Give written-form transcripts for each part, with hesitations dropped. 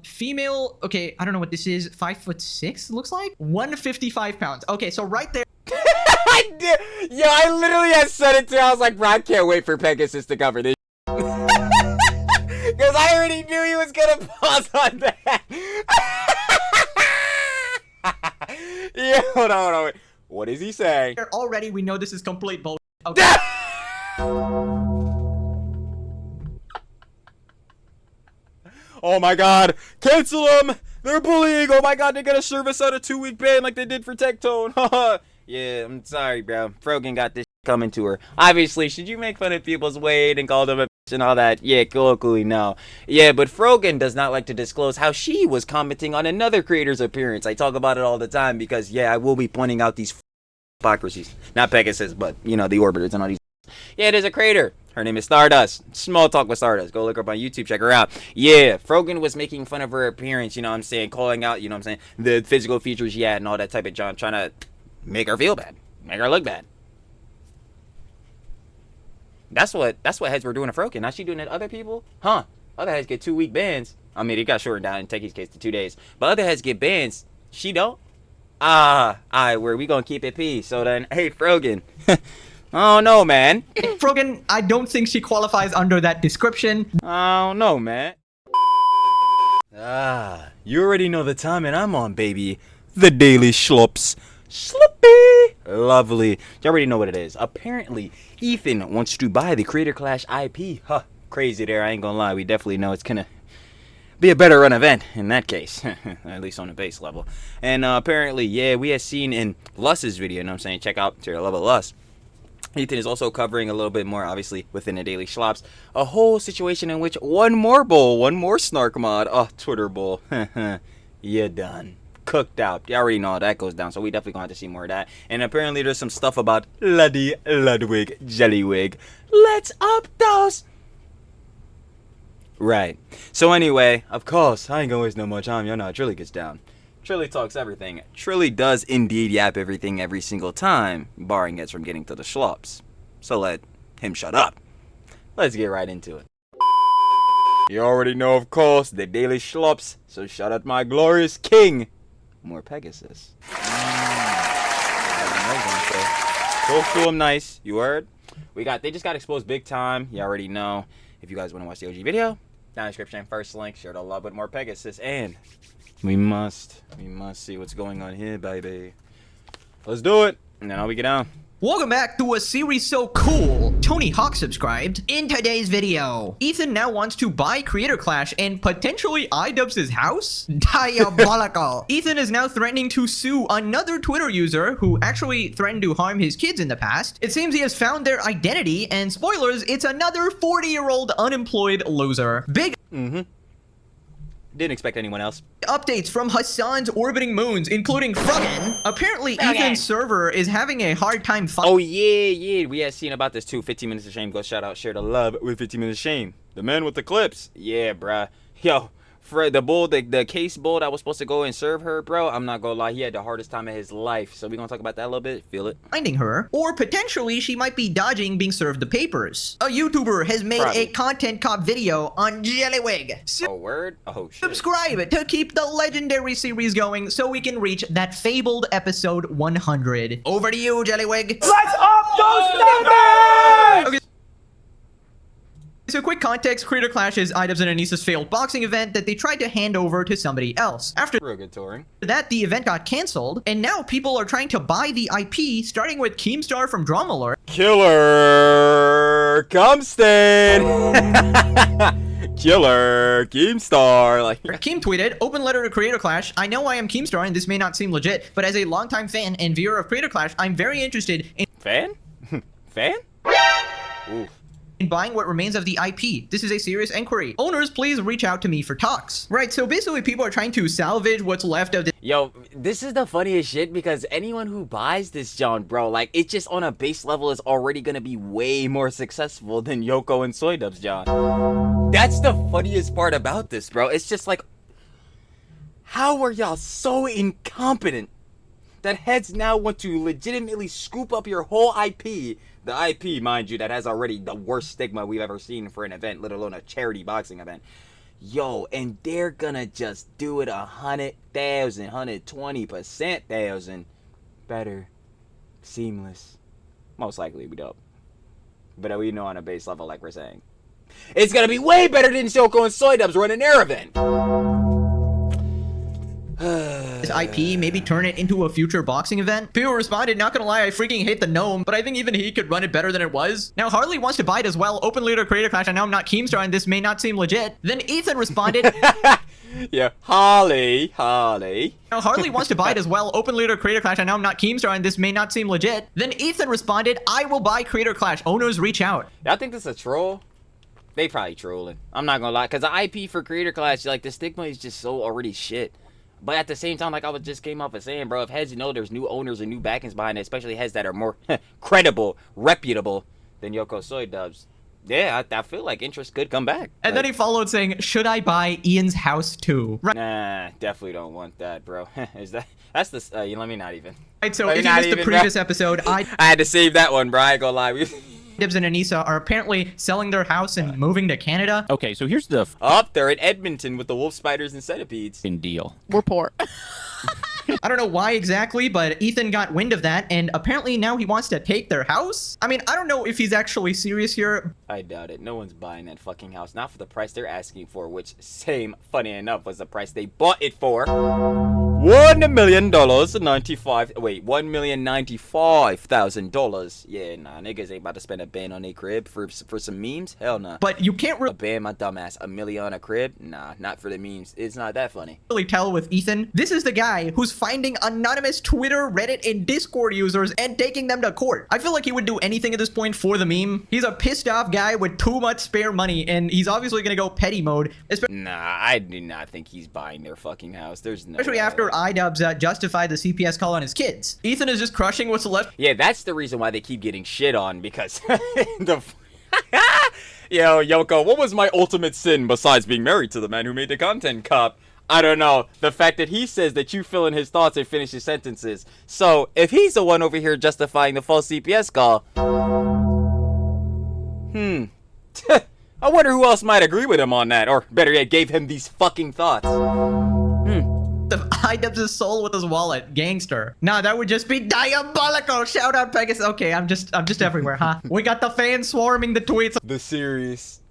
Female, okay, I don't know what this is. 5'6", looks like 155 pounds. Okay, so right there. I did. Yo, I literally had said it too. I was like, bro, I can't wait for Pegasus to cover this. Because I already knew he was gonna pause on that. Yeah, hold on, wait. What is he saying? Already, we know this is complete bullshit. Okay. Oh my god, cancel them! They're bullying! Oh my god, they're gonna serve us out a 2-week ban like they did for Tectone. Yeah, I'm sorry, bro. Frogan got this coming to her. Obviously, should you make fun of people's weight and call them a bitch and all that? Yeah, locally, no. Yeah, but Frogan does not like to disclose how she was commenting on another creator's appearance. I talk about it all the time because, yeah, I will be pointing out these hypocrisies. Not Pegasus, but, you know, the Orbiters and all these. Yeah, there's a creator. Her name is Stardust. Small Talk with Stardust. Go look her up on YouTube. Check her out. Yeah, Frogan was making fun of her appearance, you know what I'm saying? Calling out, you know what I'm saying? The physical features she had and all that type of junk. Trying to make her feel bad. Make her look bad. That's what heads were doing to Frogan. Now she doing it to other people? Huh. Other heads get 2-week bans. I mean, it got shortened down in Techie's case to 2 days. But other heads get bans. She don't? Alright, we gonna keep it peace. So then, hey, Frogan. Oh no, man. Frogan, I don't think she qualifies under that description. Oh no, man. You already know the time and I'm on, baby. The Daily Schlops. Sloppy. Lovely. You already know what it is. Apparently, Ethan wants to buy the Creator Clash IP. Huh. Crazy there, I ain't gonna lie. We definitely know it's gonna be a better run event in that case. At least on the base level. And apparently, yeah, we had seen in Lust's video, you know what I'm saying? Check out tier level Lust. Ethan is also covering a little bit more, obviously, within the Daily Schlops. A whole situation in which one more snark mod. Oh, Twitter bull. You're done. Cooked out. You already know how that goes down, so we definitely gonna have to see more of that. And apparently there's some stuff about Ludwig Jellywig. Let's up those. Right. So anyway, of course, I ain't gonna waste no more time. Y'all know how Trilly gets down. Trilly talks everything. Trilly does indeed yap everything every single time, barring us from getting to the schlops. So let him shut up. Let's get right into it. You already know, of course, the Daily Schlops. So shout out my glorious king. More Pegasus. Talk to him nice. You heard? They just got exposed big time. You already know. If you guys want to watch the OG video, down in the description, first link, share the love with more Pegasus. And we must see what's going on here, baby. Let's do it. And then I'll get down. Welcome back to a series so cool. Tony Hawk subscribed. In today's video, Ethan now wants to buy Creator Clash and potentially iDubbbz house? Diabolical. Ethan is now threatening to sue another Twitter user who actually threatened to harm his kids in the past. It seems he has found their identity, and spoilers, it's another 40-year-old unemployed loser. Big Didn't expect anyone else. updates from Hassan's orbiting moons, including Frogan. Apparently, Ethan's server is having a hard time finding. Oh, yeah. We had seen about this too. 15 Minutes of Shame. Go shout out, share the love with 15 Minutes of Shame. The man with the clips. Yeah, bruh. Yo, Fred, the case bull that was supposed to go and serve her, bro. I'm not gonna lie. He had the hardest time of his life. So we're gonna talk about that a little bit. Feel it. Finding her, or potentially she might be dodging being served the papers. A YouTuber has made a content cop video on Jellywig. Oh, word? Oh, shit. Subscribe to keep the legendary series going so we can reach that fabled episode 100. Over to you, Jellywig. Let's up those numbers! Okay. So quick context, Creator Clash is iDubbbz and Anissa's failed boxing event that they tried to hand over to somebody else. After that, the event got cancelled, and now people are trying to buy the IP, starting with Keemstar from Drama Lord. Killer Comstan. Killer Keemstar. Like Keem tweeted, open letter to Creator Clash. I know I am Keemstar and this may not seem legit, but as a longtime fan and viewer of Creator Clash, I'm very interested in Fan? Ooh. In buying what remains of the IP. This is a serious inquiry. Owners, please reach out to me for talks. Right, so basically people are trying to salvage what's left of the— Yo, this is the funniest shit because anyone who buys this John, bro, like, it just on a base level is already gonna be way more successful than Yoko and Soydubbbz, John. That's the funniest part about this, bro. It's just like, how are y'all so incompetent that heads now want to legitimately scoop up your whole IP? The IP, mind you, that has already the worst stigma we've ever seen for an event, let alone a charity boxing event. Yo, and they're gonna just do it 100,000, 120% thousand better, seamless. Most likely we dope. But we know on a base level, like we're saying, it's gonna be way better than Silco and Soy Dubs running their event. His IP, maybe turn it into a future boxing event. People responded, not gonna lie, I freaking hate the gnome, but I think even he could run it better than it was. Now Harley wants to buy it as well. Open leader creator clash. I know I'm not Keemstar and this may not seem legit. Then Ethan responded. Yeah, Harley. Now Harley wants to buy it as well. Open leader creator clash. I know I'm not Keemstar and this may not seem legit. Then Ethan responded, I will buy creator clash. Owners reach out. Y'all think this is a troll? They probably trolling. I'm not gonna lie, because the IP for creator clash, like the stigma is just so already shit. But at the same time, like I was just came off of saying, bro, if heads there's new owners and new backings behind it, especially heads that are more credible, reputable than Yoko Soy Dubs. Yeah, I feel like interest could come back. And then he followed saying, should I buy Ian's house too? Right. Nah, definitely don't want that, bro. That's the, let me not even. Right, so if you missed the previous episode, I had to save that one, bro. I ain't gonna lie. Dibs and Anissa are apparently selling their house and moving to Canada. Okay, so here's the they're in Edmonton with the wolf spiders and centipedes. deal. We're poor. I don't know why exactly, but Ethan got wind of that, and apparently now he wants to take their house? I mean, I don't know if he's actually serious here. I doubt it. No one's buying that fucking house. Not for the price they're asking for, which, funny enough, was the price they bought it for. $1,095,000. Yeah, nah, niggas ain't about to spend a band on a crib for some memes? Hell nah. But you can't A band, my dumbass. $1 million on a crib? Nah, not for the memes. It's not that funny. really tell with Ethan. This is the guy who's finding anonymous Twitter, Reddit, and Discord users and taking them to court. I feel like he would do anything at this point for the meme. He's a pissed off guy with too much spare money, and he's obviously gonna go petty mode. Nah, I do not think he's buying their fucking house. There's no Especially way. after iDubbbz justified the CPS call on his kids. Ethan is just crushing what's left. Yeah, that's the reason why they keep getting shit on, because Yo, Yoko, what was my ultimate sin besides being married to the man who made the content, cop? I don't know. The fact that he says that you fill in his thoughts and finish his sentences. So, if he's the one over here justifying the false CPS call, I wonder who else might agree with him on that, or better yet, gave him these fucking thoughts. The iDubbbz soul with his wallet, gangster. Nah, that would just be diabolical. Shout out Pegasus. Okay, I'm just everywhere, huh? We got the fans swarming the tweets. The series.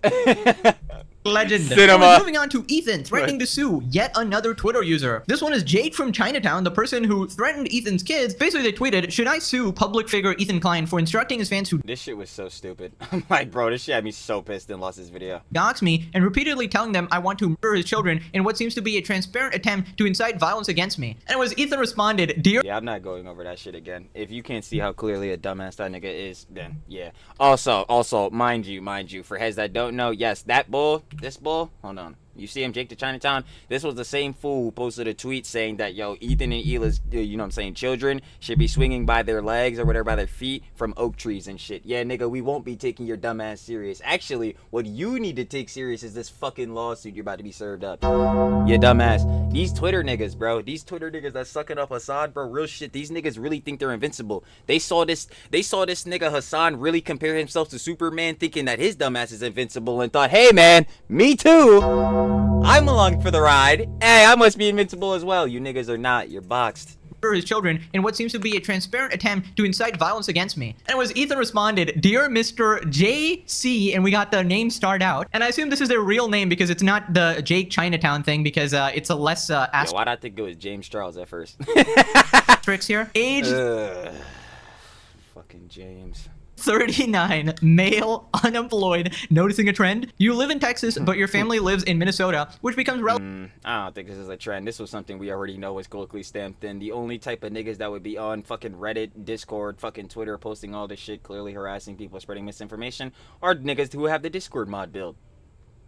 Legend. Cinema. Moving on to Ethan threatening to sue yet another Twitter user. This one is Jake from Chinatown, the person who threatened Ethan's kids. Basically, they tweeted, should I sue public figure Ethan Klein for instructing his fans who This shit was so stupid. I'm like, bro, this shit had me so pissed and lost this video. dox me and repeatedly telling them I want to murder his children in what seems to be a transparent attempt to incite violence against me? And it was Ethan responded, dear Yeah, I'm not going over that shit again. If you can't see how clearly a dumbass that nigga is, then yeah. Also, mind you, for heads that don't know, yes, this bull, hold on. You see him, Jake to Chinatown? This was the same fool who posted a tweet saying that, yo, Ethan and Hila's, you know what I'm saying, children should be swinging by their legs or whatever, by their feet from oak trees and shit. Yeah, nigga, we won't be taking your dumb ass serious. Actually, what you need to take serious is this fucking lawsuit you're about to be served up. Yeah, dumbass. These Twitter niggas, bro. These Twitter niggas that's sucking up Hassan, bro. Real shit. These niggas really think they're invincible. They saw this nigga Hassan really compare himself to Superman, thinking that his dumbass is invincible, and thought, hey man, me too. I'm along for the ride. Hey, I must be invincible as well. You niggas are not. You're boxed. his children in what seems to be a transparent attempt to incite violence against me. And it was Ethan responded, Dear Mr. JC, and we got the name starred out. And I assume this is their real name because it's not the Jake Chinatown thing because it's a less Yeah, why'd I think it was James Charles at first? asterisk here. Age fucking James. 39, male, unemployed, noticing a trend. You live in Texas, but your family lives in Minnesota, which becomes relevant. I don't think this is a trend. This was something we already know was colloquially stamped in. The only type of niggas that would be on fucking Reddit, Discord, fucking Twitter, posting all this shit, clearly harassing people, spreading misinformation, are niggas who have the Discord mod build.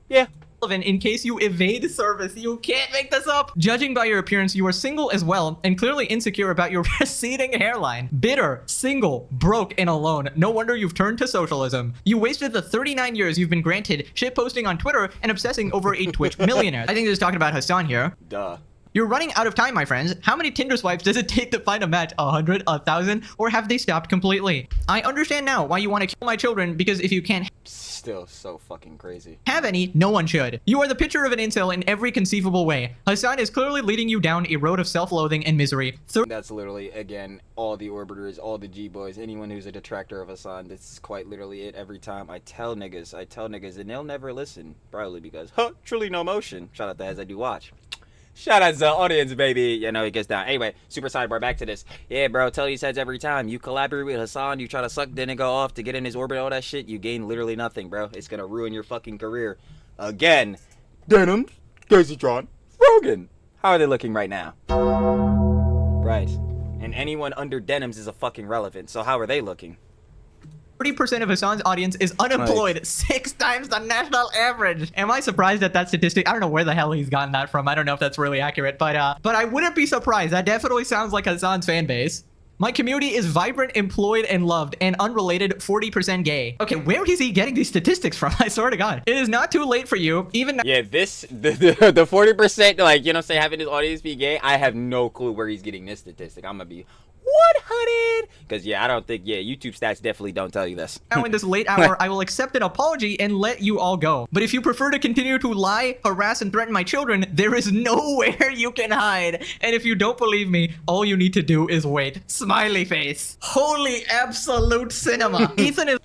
Yeah. In case you evade service, you can't make this up. Judging by your appearance, you are single as well, and clearly insecure about your receding hairline. Bitter, single, broke, and alone. No wonder you've turned to socialism. You wasted the 39 years you've been granted shitposting on Twitter and obsessing over a Twitch millionaire. I think this is talking about Hassan here. Duh. You're running out of time, my friends. How many Tinder swipes does it take to find a match? 100, 1,000, or have they stopped completely? I understand now why you want to kill my children, because if you can't Still so fucking crazy. have any, no one should. You are the picture of an incel in every conceivable way. Hassan is clearly leading you down a road of self-loathing and misery. That's literally, again, all the orbiters, all the G-boys, anyone who's a detractor of Hassan. That's quite literally it every time. I tell niggas, and they'll never listen. Probably because, truly no motion. Shout out to As I Do Watch. Shout out to the audience, baby. You know, it gets down. Anyway, super sidebar, back to this. Yeah, bro, tell these heads every time. You collaborate with Hassan, you try to suck the nigga off to get in his orbit, all that shit, you gain literally nothing, bro. It's gonna ruin your fucking career. Again, Denims, Caseytron, Frogan. How are they looking right now? Right. And anyone under Denims is a fucking relevant, so how are they looking? 30% of Hassan's audience is unemployed, 6 times the national average. Am I surprised at that statistic? I don't know where the hell he's gotten that from. I don't know if that's really accurate, but I wouldn't be surprised. That definitely sounds like Hassan's fan base. My community is vibrant, employed, and loved, and unrelated, 40% gay. Okay, where is he getting these statistics from? I swear to God. It is not too late for you, even... Yeah, the 40%, like, you know, say having his audience be gay, I have no clue where he's getting this statistic. I'm gonna be 100, because yeah, I don't think, yeah, YouTube stats definitely don't tell you this. Now in this late hour, I will accept an apology and let you all go. But if you prefer to continue to lie, harass, and threaten my children, there is nowhere you can hide. And if you don't believe me, all you need to do is wait. Smiley face. Holy absolute cinema. Ethan is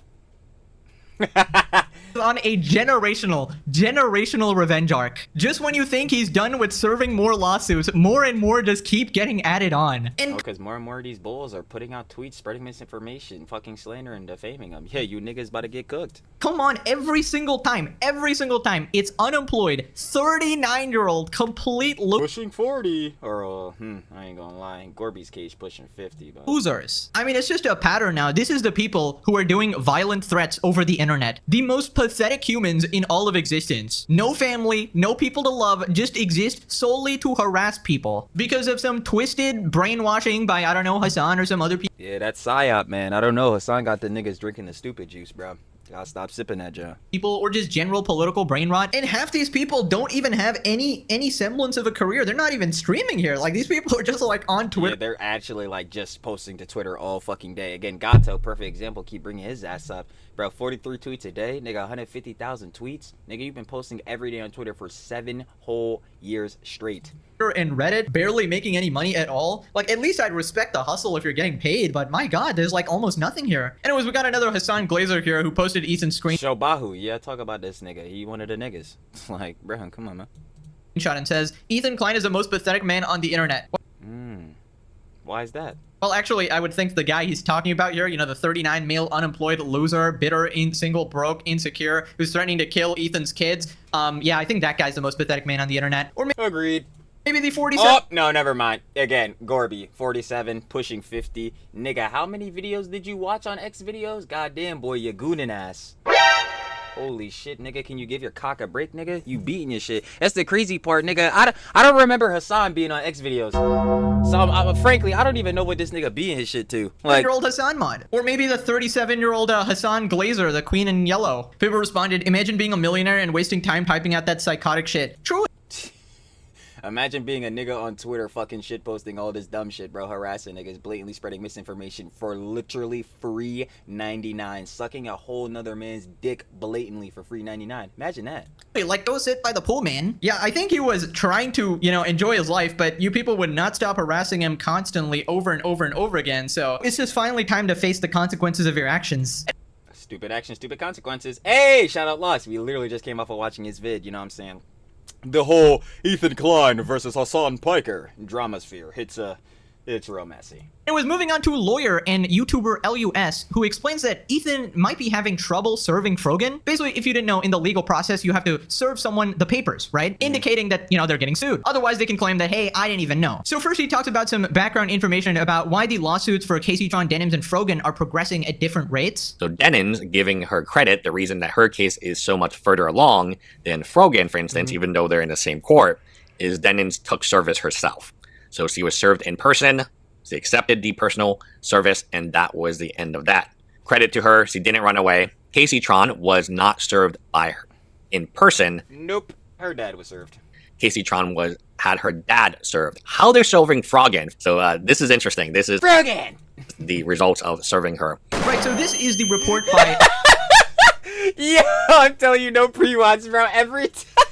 on a generational revenge arc. Just when you think he's done with serving more lawsuits, more and more just keep getting added on. And because more and more of these bulls are putting out tweets, spreading misinformation, fucking slander and defaming them. Yeah, you niggas about to get cooked. Come on, every single time, it's unemployed, 39-year-old, complete pushing 40, or I ain't gonna lie, Gorby's cage pushing 50, but losers. I mean, it's just a pattern now. This is the people who are doing violent threats over the internet. The most pathetic humans in all of existence. No family, no people to love, just exist solely to harass people because of some twisted brainwashing by, I don't know, Hassan or some other people. Yeah, that's psyop, man. I don't know. Hassan got the niggas drinking the stupid juice, bro. Gotta stop sipping that junk. People, or just general political brain rot. And half these people don't even have any semblance of a career. They're not even streaming here. Like, these people are just like on Twitter. Yeah, they're actually like just posting to Twitter all fucking day. Again, Gato, perfect example, keep bringing his ass up. Bro, 43 tweets a day. Nigga, 150,000 tweets. Nigga, you've been posting every day on Twitter for 7 whole years straight. And Reddit, barely making any money at all. Like, at least I'd respect the hustle if you're getting paid, but my God, there's like almost nothing here. Anyways, we got another Hassan Glazer here who posted Ethan's Shobahu, yeah, talk about this nigga. He one of the niggas. Like, bro, come on, man. Screenshot and says, Ethan Klein is the most pathetic man on the internet. Why is that? Well, actually, I would think the guy he's talking about here, you know, the 39 male unemployed loser, bitter, single, broke, insecure, who's threatening to kill Ethan's kids. Yeah, I think that guy's the most pathetic man on the internet. Or agreed. Maybe the 47. Oh, no, never mind. Again, Gorby, 47, pushing 50. Nigga, how many videos did you watch on X videos? Goddamn, boy, you goonin' ass. Holy shit, nigga, can you give your cock a break, nigga? You beating your shit. That's the crazy part, nigga. I don't remember Hassan being on X videos. So, frankly, I don't even know what this nigga being his shit to. Like, year-old Hassan mod. Or maybe the 37-year-old Hassan Glazer, the queen in yellow. People responded, imagine being a millionaire and wasting time typing out that psychotic shit. True. Imagine being a nigga on Twitter fucking shit posting all this dumb shit, bro, harassing niggas, blatantly spreading misinformation for literally free 99, sucking a whole nother man's dick blatantly for free 99. Imagine that. Like, go sit by the pool, man. Yeah, I think he was trying to, you know, enjoy his life, but you people would not stop harassing him constantly over and over and over again, so it's just finally time to face the consequences of your actions. Stupid action, stupid consequences. Hey, shout out Lost. We literally just came off of watching his vid, you know what I'm saying? The whole Ethan Klein versus Hassan Piker drama sphere. It's real messy. It was moving on to lawyer and YouTuber LUS, who explains that Ethan might be having trouble serving Frogan. Basically, if you didn't know, in the legal process, you have to serve someone the papers, right? Indicating that, you know, they're getting sued. Otherwise, they can claim that, hey, I didn't even know. So first, he talks about some background information about why the lawsuits for Caseytron, Denims, and Frogan are progressing at different rates. So Denims, giving her credit, the reason that her case is so much further along than Frogan, for instance, even though they're in the same court, is Denims took service herself. So she was served in person. She accepted the personal service, and that was the end of that. Credit to her, she didn't run away. Caseytron was not served by her in person. Nope, her dad was served. Caseytron had her dad served. How they're serving Frogan. So this is interesting. This is Frogan! the results of serving her. Right, so this is the report by... Yeah, I'm telling you, no pre-watch, bro. Every time.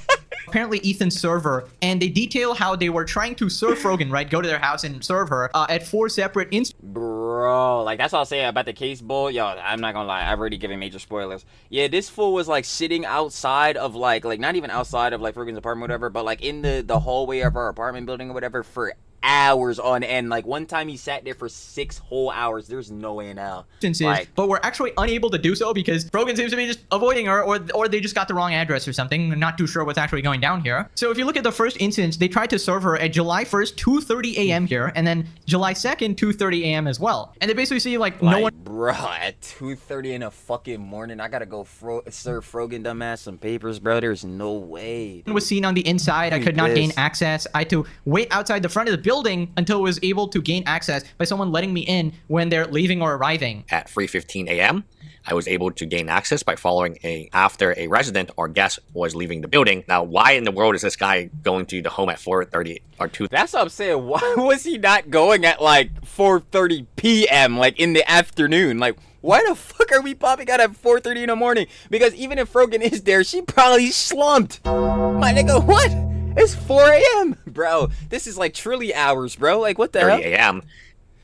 apparently Ethan's server, and they detail how they were trying to serve Frogan, right? Go to their house and serve her at 4 separate instances. Bro, like that's all I'll say about the case bull. Yo, I'm not gonna lie, I've already given major spoilers. Yeah, this fool was like sitting outside of like not even outside of like Frogan's apartment or whatever, but like in the hallway of our apartment building or whatever for hours on end. Like one time he sat there for 6 whole hours. There's no way in hell. Like, but we're actually unable to do so because Frogan seems to be just avoiding her, or they just got the wrong address or something. I'm not too sure what's actually going down here. So if you look at the first instance, they tried to serve her at July 1st, 2:30 a.m. here, and then July 2nd, 2:30 a.m. as well. And they basically see like no one. Bro, at 2:30 in the fucking morning, I gotta go serve Frogan dumbass some papers, bro. There's no way. Was seen on the inside. I could not gain access. I had to wait outside the front of the building until I was able to gain access by someone letting me in when they're leaving or arriving. At 3:15 a.m., I was able to gain access by following after a resident or guest was leaving the building. Now, why in the world is this guy going to the home at 4:30 or 2? That's what I'm saying. Why was he not going at like 4:30 p.m. like in the afternoon? Like, why the fuck are we popping out at 4:30 in the morning? Because even if Frogan is there, she probably slumped. My nigga, what? It's 4 a.m. Bro, this is like Trilly hours, bro. Like, what the hell? 30 a.m.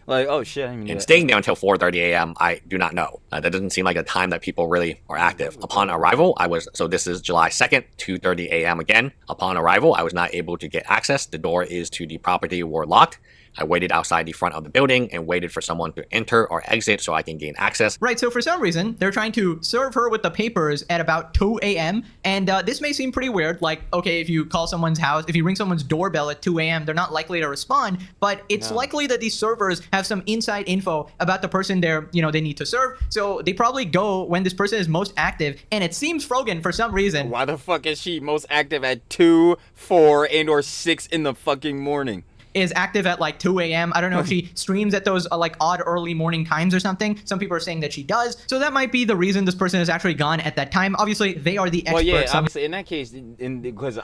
Like, oh shit. I mean, And staying there until 4:30 a.m., I do not know. That doesn't seem like a time that people really are active. Upon arrival, so this is July 2nd, 2:30 a.m. again. Upon arrival, I was not able to get access. The door is to the property were locked. I waited outside the front of the building and waited for someone to enter or exit so I can gain access. Right, so for some reason, they're trying to serve her with the papers at about 2 a.m. And this may seem pretty weird. Like, okay, if you call someone's house, if you ring someone's doorbell at 2 a.m., they're not likely to respond. But it's likely that these servers have some inside info about the person they need to serve. So they probably go when this person is most active. And it seems Frogan, for some reason. Why the fuck is she most active at 2, 4, and or 6 in the fucking morning? Is active at like 2 a.m. I don't know if she streams at those like odd early morning times or something. Some people are saying that she does. So that might be the reason this person is actually gone at that time. Obviously, they are the experts. Well, yeah, obviously, in that case, because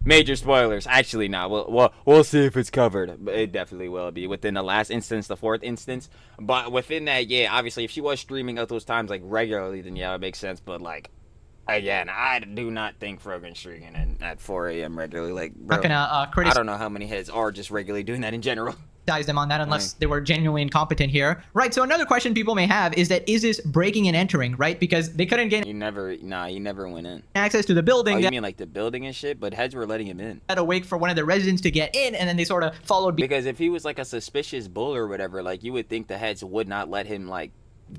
major spoilers. Actually, no. We'll see if it's covered. But it definitely will be within the last instance, the 4th instance. But within that, yeah, obviously, if she was streaming at those times like regularly, then yeah, it makes sense. But like, again, I do not think Frogan's streaming at 4 a.m. regularly. Like, bro, not gonna I don't know how many heads are just regularly doing that in general. Them on that unless they were genuinely incompetent here. Right, so another question people may have is this breaking and entering, right? Because they couldn't get he never went in. access to the building. Oh, you mean like the building and shit? But heads were letting him in. Had to wait for one of the residents to get in, and then they sort of followed. Because if he was like a suspicious bull or whatever, like you would think the heads would not let him like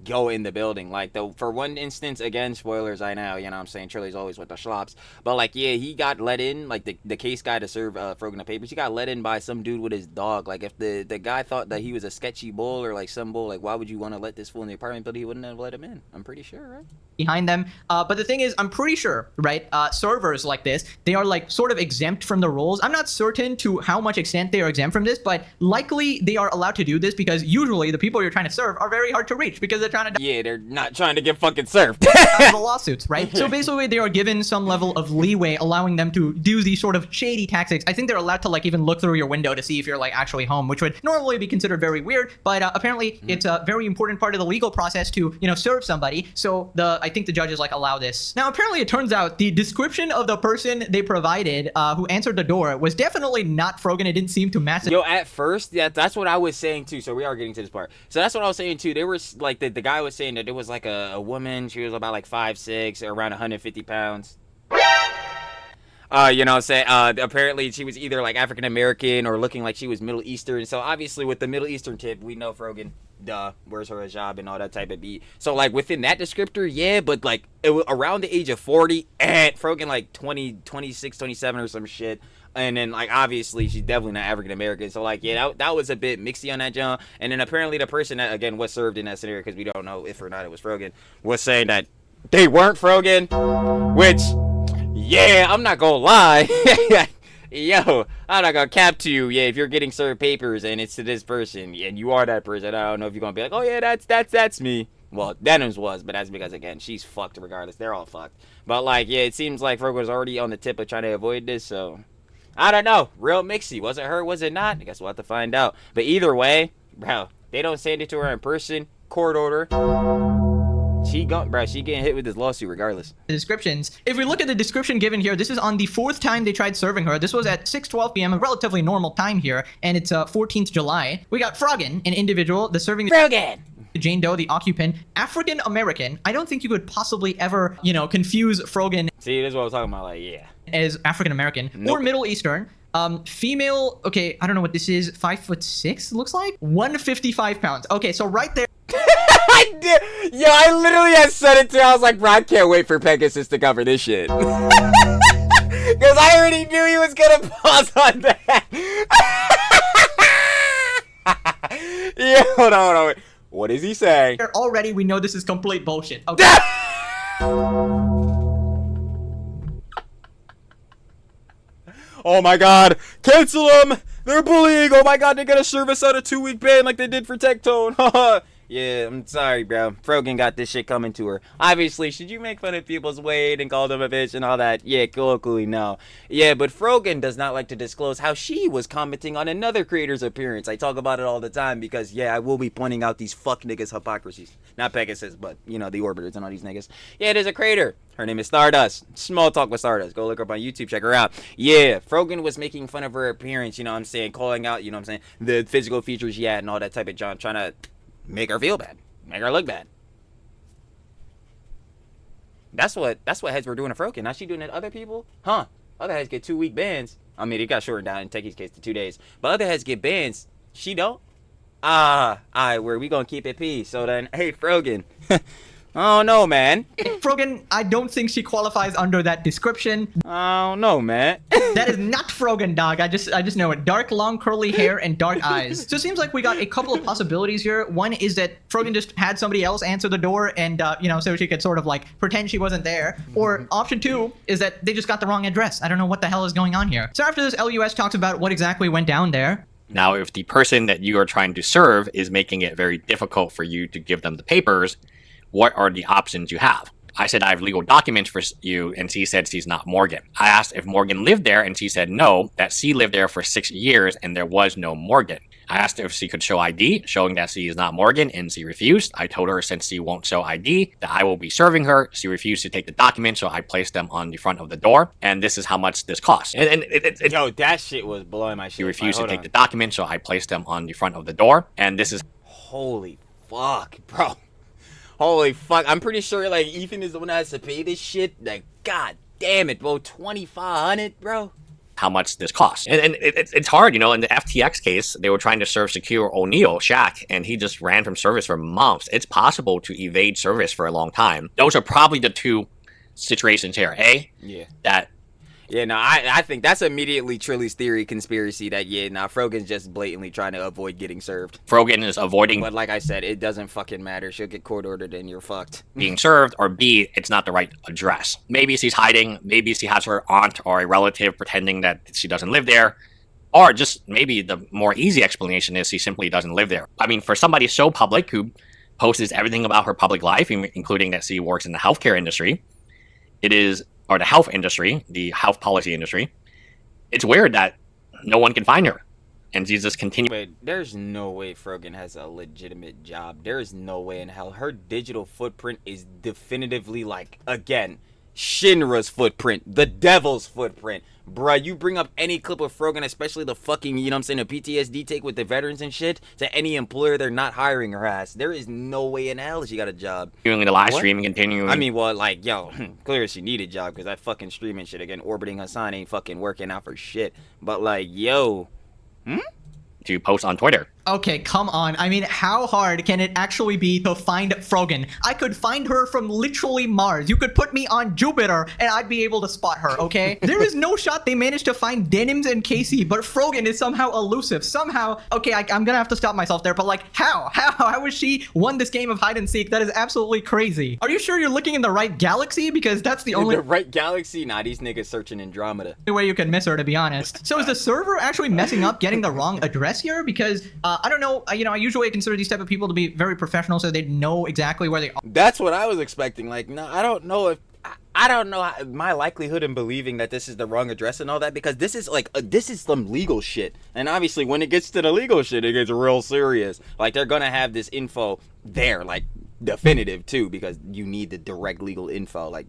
go in the building. Like, though, for one instance, again, spoilers, I know, you know what I'm saying, Trilly's always with the schlops, but like, yeah, he got let in, like the case guy to serve Frogan the papers, he got let in by some dude with his dog. Like, if the guy thought that he was a sketchy bull or like some bull, like, why would you want to let this fool in the apartment building? He wouldn't have let him in, I'm pretty sure, right? Behind them. But the thing is, I'm pretty sure, right, servers like this, they are like sort of exempt from the rules. I'm not certain to how much extent they are exempt from this, but likely they are allowed to do this because usually the people you're trying to serve are very hard to reach because they're trying to yeah, they're not trying to get fucking served. the lawsuits, right? So basically they are given some level of leeway, allowing them to do these sort of shady tactics. I think they're allowed to like even look through your window to see if you're like actually home, which would normally be considered very weird, but apparently it's a very important part of the legal process to, serve somebody. So I think the judges like allow this. Now, apparently it turns out the description of the person they provided who answered the door was definitely not Frogan. It didn't seem to match. Yo, at first, yeah, that's what I was saying too. So we are getting to this part. So that's what I was saying too. They were like, the guy was saying that there was like a woman. She was about like 5'6", around 150 pounds. Apparently she was either like African American or looking like she was Middle Eastern. So obviously with the Middle Eastern tip, we know Frogan, where's her job and all that type of beat. So like within that descriptor, yeah, but like it was around the age of 40 and Frogan like 20, 26, 27 or some shit. And then, like, obviously, she's definitely not African-American. So, like, yeah, that was a bit mixy on that, John. And then, apparently, the person that, again, was served in that scenario, because we don't know if or not it was Frogan, was saying that they weren't Frogan. Which, yeah, I'm not gonna lie. Yo, I'm not gonna cap to you. Yeah, if you're getting served papers and it's to this person, and you are that person, I don't know if you're gonna be like, oh, yeah, that's me. Well, Denham's was, but that's because, again, she's fucked regardless. They're all fucked. But, like, yeah, it seems like Frogan was already on the tip of trying to avoid this, so I don't know. Real mixy. Was it her? Was it not? I guess we'll have to find out. But either way, bro, they don't send it to her in person. Court order. She getting hit with this lawsuit regardless. The descriptions. If we look at the description given here, this is on the 4th time they tried serving her. This was at 6:12 p.m., a relatively normal time here, and it's 14th July. We got Frogan, an individual, the serving Frogan! Jane Doe, the occupant, African American. I don't think you could possibly ever, confuse Frogan See, this is what I was talking about. Like, yeah. as African American or Middle Eastern. Female, okay, I don't know what this is, 5'6", looks like? 155 pounds. Okay, so right there. I did. Yo, I literally had said it too. I was like, bro, I can't wait for Pegasus to cover this shit. Because I already knew he was going to pause on that. Yeah, hold on. Wait. What is he saying? Already, we know this is complete bullshit. Okay. Oh my god, cancel them! They're bullying! Oh my god, they're gonna serve us out a 2-week ban like they did for Tectone. Yeah, I'm sorry, bro. Frogan got this shit coming to her. Obviously, should you make fun of people's weight and call them a bitch and all that? Yeah, colloquially, no. Yeah, but Frogan does not like to disclose how she was commenting on another creator's appearance. I talk about it all the time because, yeah, I will be pointing out these fuck niggas' hypocrisies. Not Pegasus, but, the Orbiters and all these niggas. Yeah, there's a creator. Her name is Stardust. Small Talk with Stardust. Go look her up on YouTube. Check her out. Yeah, Frogan was making fun of her appearance, calling out, the physical features she had and all that type of junk, trying to make her feel bad, make her look bad. That's what heads were doing to Frogan. Now she doing it to other people? Huh? Other heads get 2-week bans. I mean, it got shortened down in Techie's case to 2 days. But other heads get bans. She don't? Alright, we gonna keep it peace. So then, hey, Frogan. I don't know, man. Frogan, I don't think she qualifies under that description. I don't know, man. That is not Frogan, dog. I just know it. Dark, long, curly hair and dark eyes. So it seems like we got a couple of possibilities here. One is that Frogan just had somebody else answer the door and, so she could sort of like pretend she wasn't there. Or option 2 is that they just got the wrong address. I don't know what the hell is going on here. So after this, LUS talks about what exactly went down there. Now, if the person that you are trying to serve is making it very difficult for you to give them the papers, what are the options you have? I said I have legal documents for you, and she said she's not Morgan. I asked if Morgan lived there, and she said no, that she lived there for 6 years, and there was no Morgan. I asked her if she could show ID, showing that she is not Morgan, and she refused. I told her since she won't show ID, that I will be serving her. She refused to take the documents, so I placed them on the front of the door, and this is how much this costs. Yo, that shit was blowing my shit. She refused to take the documents, so I placed them on the front of the door, and this is... Holy fuck, bro. Holy fuck, I'm pretty sure, like, Ethan is the one that has to pay this shit. Like, god damn it, bro, $2,500, bro. How much this costs. And it's hard, in the FTX case, they were trying to serve Secure O'Neal, Shaq, and he just ran from service for months. It's possible to evade service for a long time. Those are probably the two situations here, Yeah. Yeah, no, I think that's immediately Trilly's theory conspiracy that, Frogan's just blatantly trying to avoid getting served. Frogan is avoiding... But like I said, it doesn't fucking matter. She'll get court ordered and you're fucked. Being served, or B, it's not the right address. Maybe she's hiding, maybe she has her aunt or a relative pretending that she doesn't live there, or just maybe the more easy explanation is she simply doesn't live there. I mean, for somebody so public who posts everything about her public life, including that she works in the healthcare industry, or the health industry, the health policy industry, it's weird that no one can find her. And she's just continuing. Wait, there's no way Frogan has a legitimate job. There is no way in hell. Her digital footprint is definitively like, again, Shinra's footprint, the devil's footprint. Bruh, you bring up any clip of Frogan, especially the fucking, the PTSD take with the veterans and shit, to any employer, they're not hiring her ass. There is no way in hell she got a job. Doing the live stream and continuing. I mean, well, like, yo, clearly she need a job, because that fucking streaming shit, again, orbiting Hassan ain't fucking working out for shit. But, like, yo, to post on Twitter. Okay, come on. I mean, how hard can it actually be to find Frogan? I could find her from literally Mars. You could put me on Jupiter and I'd be able to spot her, okay? There is no shot they managed to find Denims and Casey, but Frogan is somehow elusive. Somehow, okay, I'm gonna have to stop myself there, but like, how? How has she won this game of hide and seek? That is absolutely crazy. Are you sure you're looking in the right galaxy? Because that's the only... The right galaxy? Nah, these niggas searching Andromeda. way you can miss her, to be honest. So is the server actually messing up getting the wrong address here? Because, I don't know, I usually consider these type of people to be very professional, so they know exactly where they are. That's what I was expecting. Like, no, I don't know if... I don't know my likelihood in believing that this is the wrong address and all that, because this is like this is some legal shit, and obviously when it gets to the legal shit, it gets real serious. Like they're gonna have this info there, like definitive too, because you need the direct legal info, like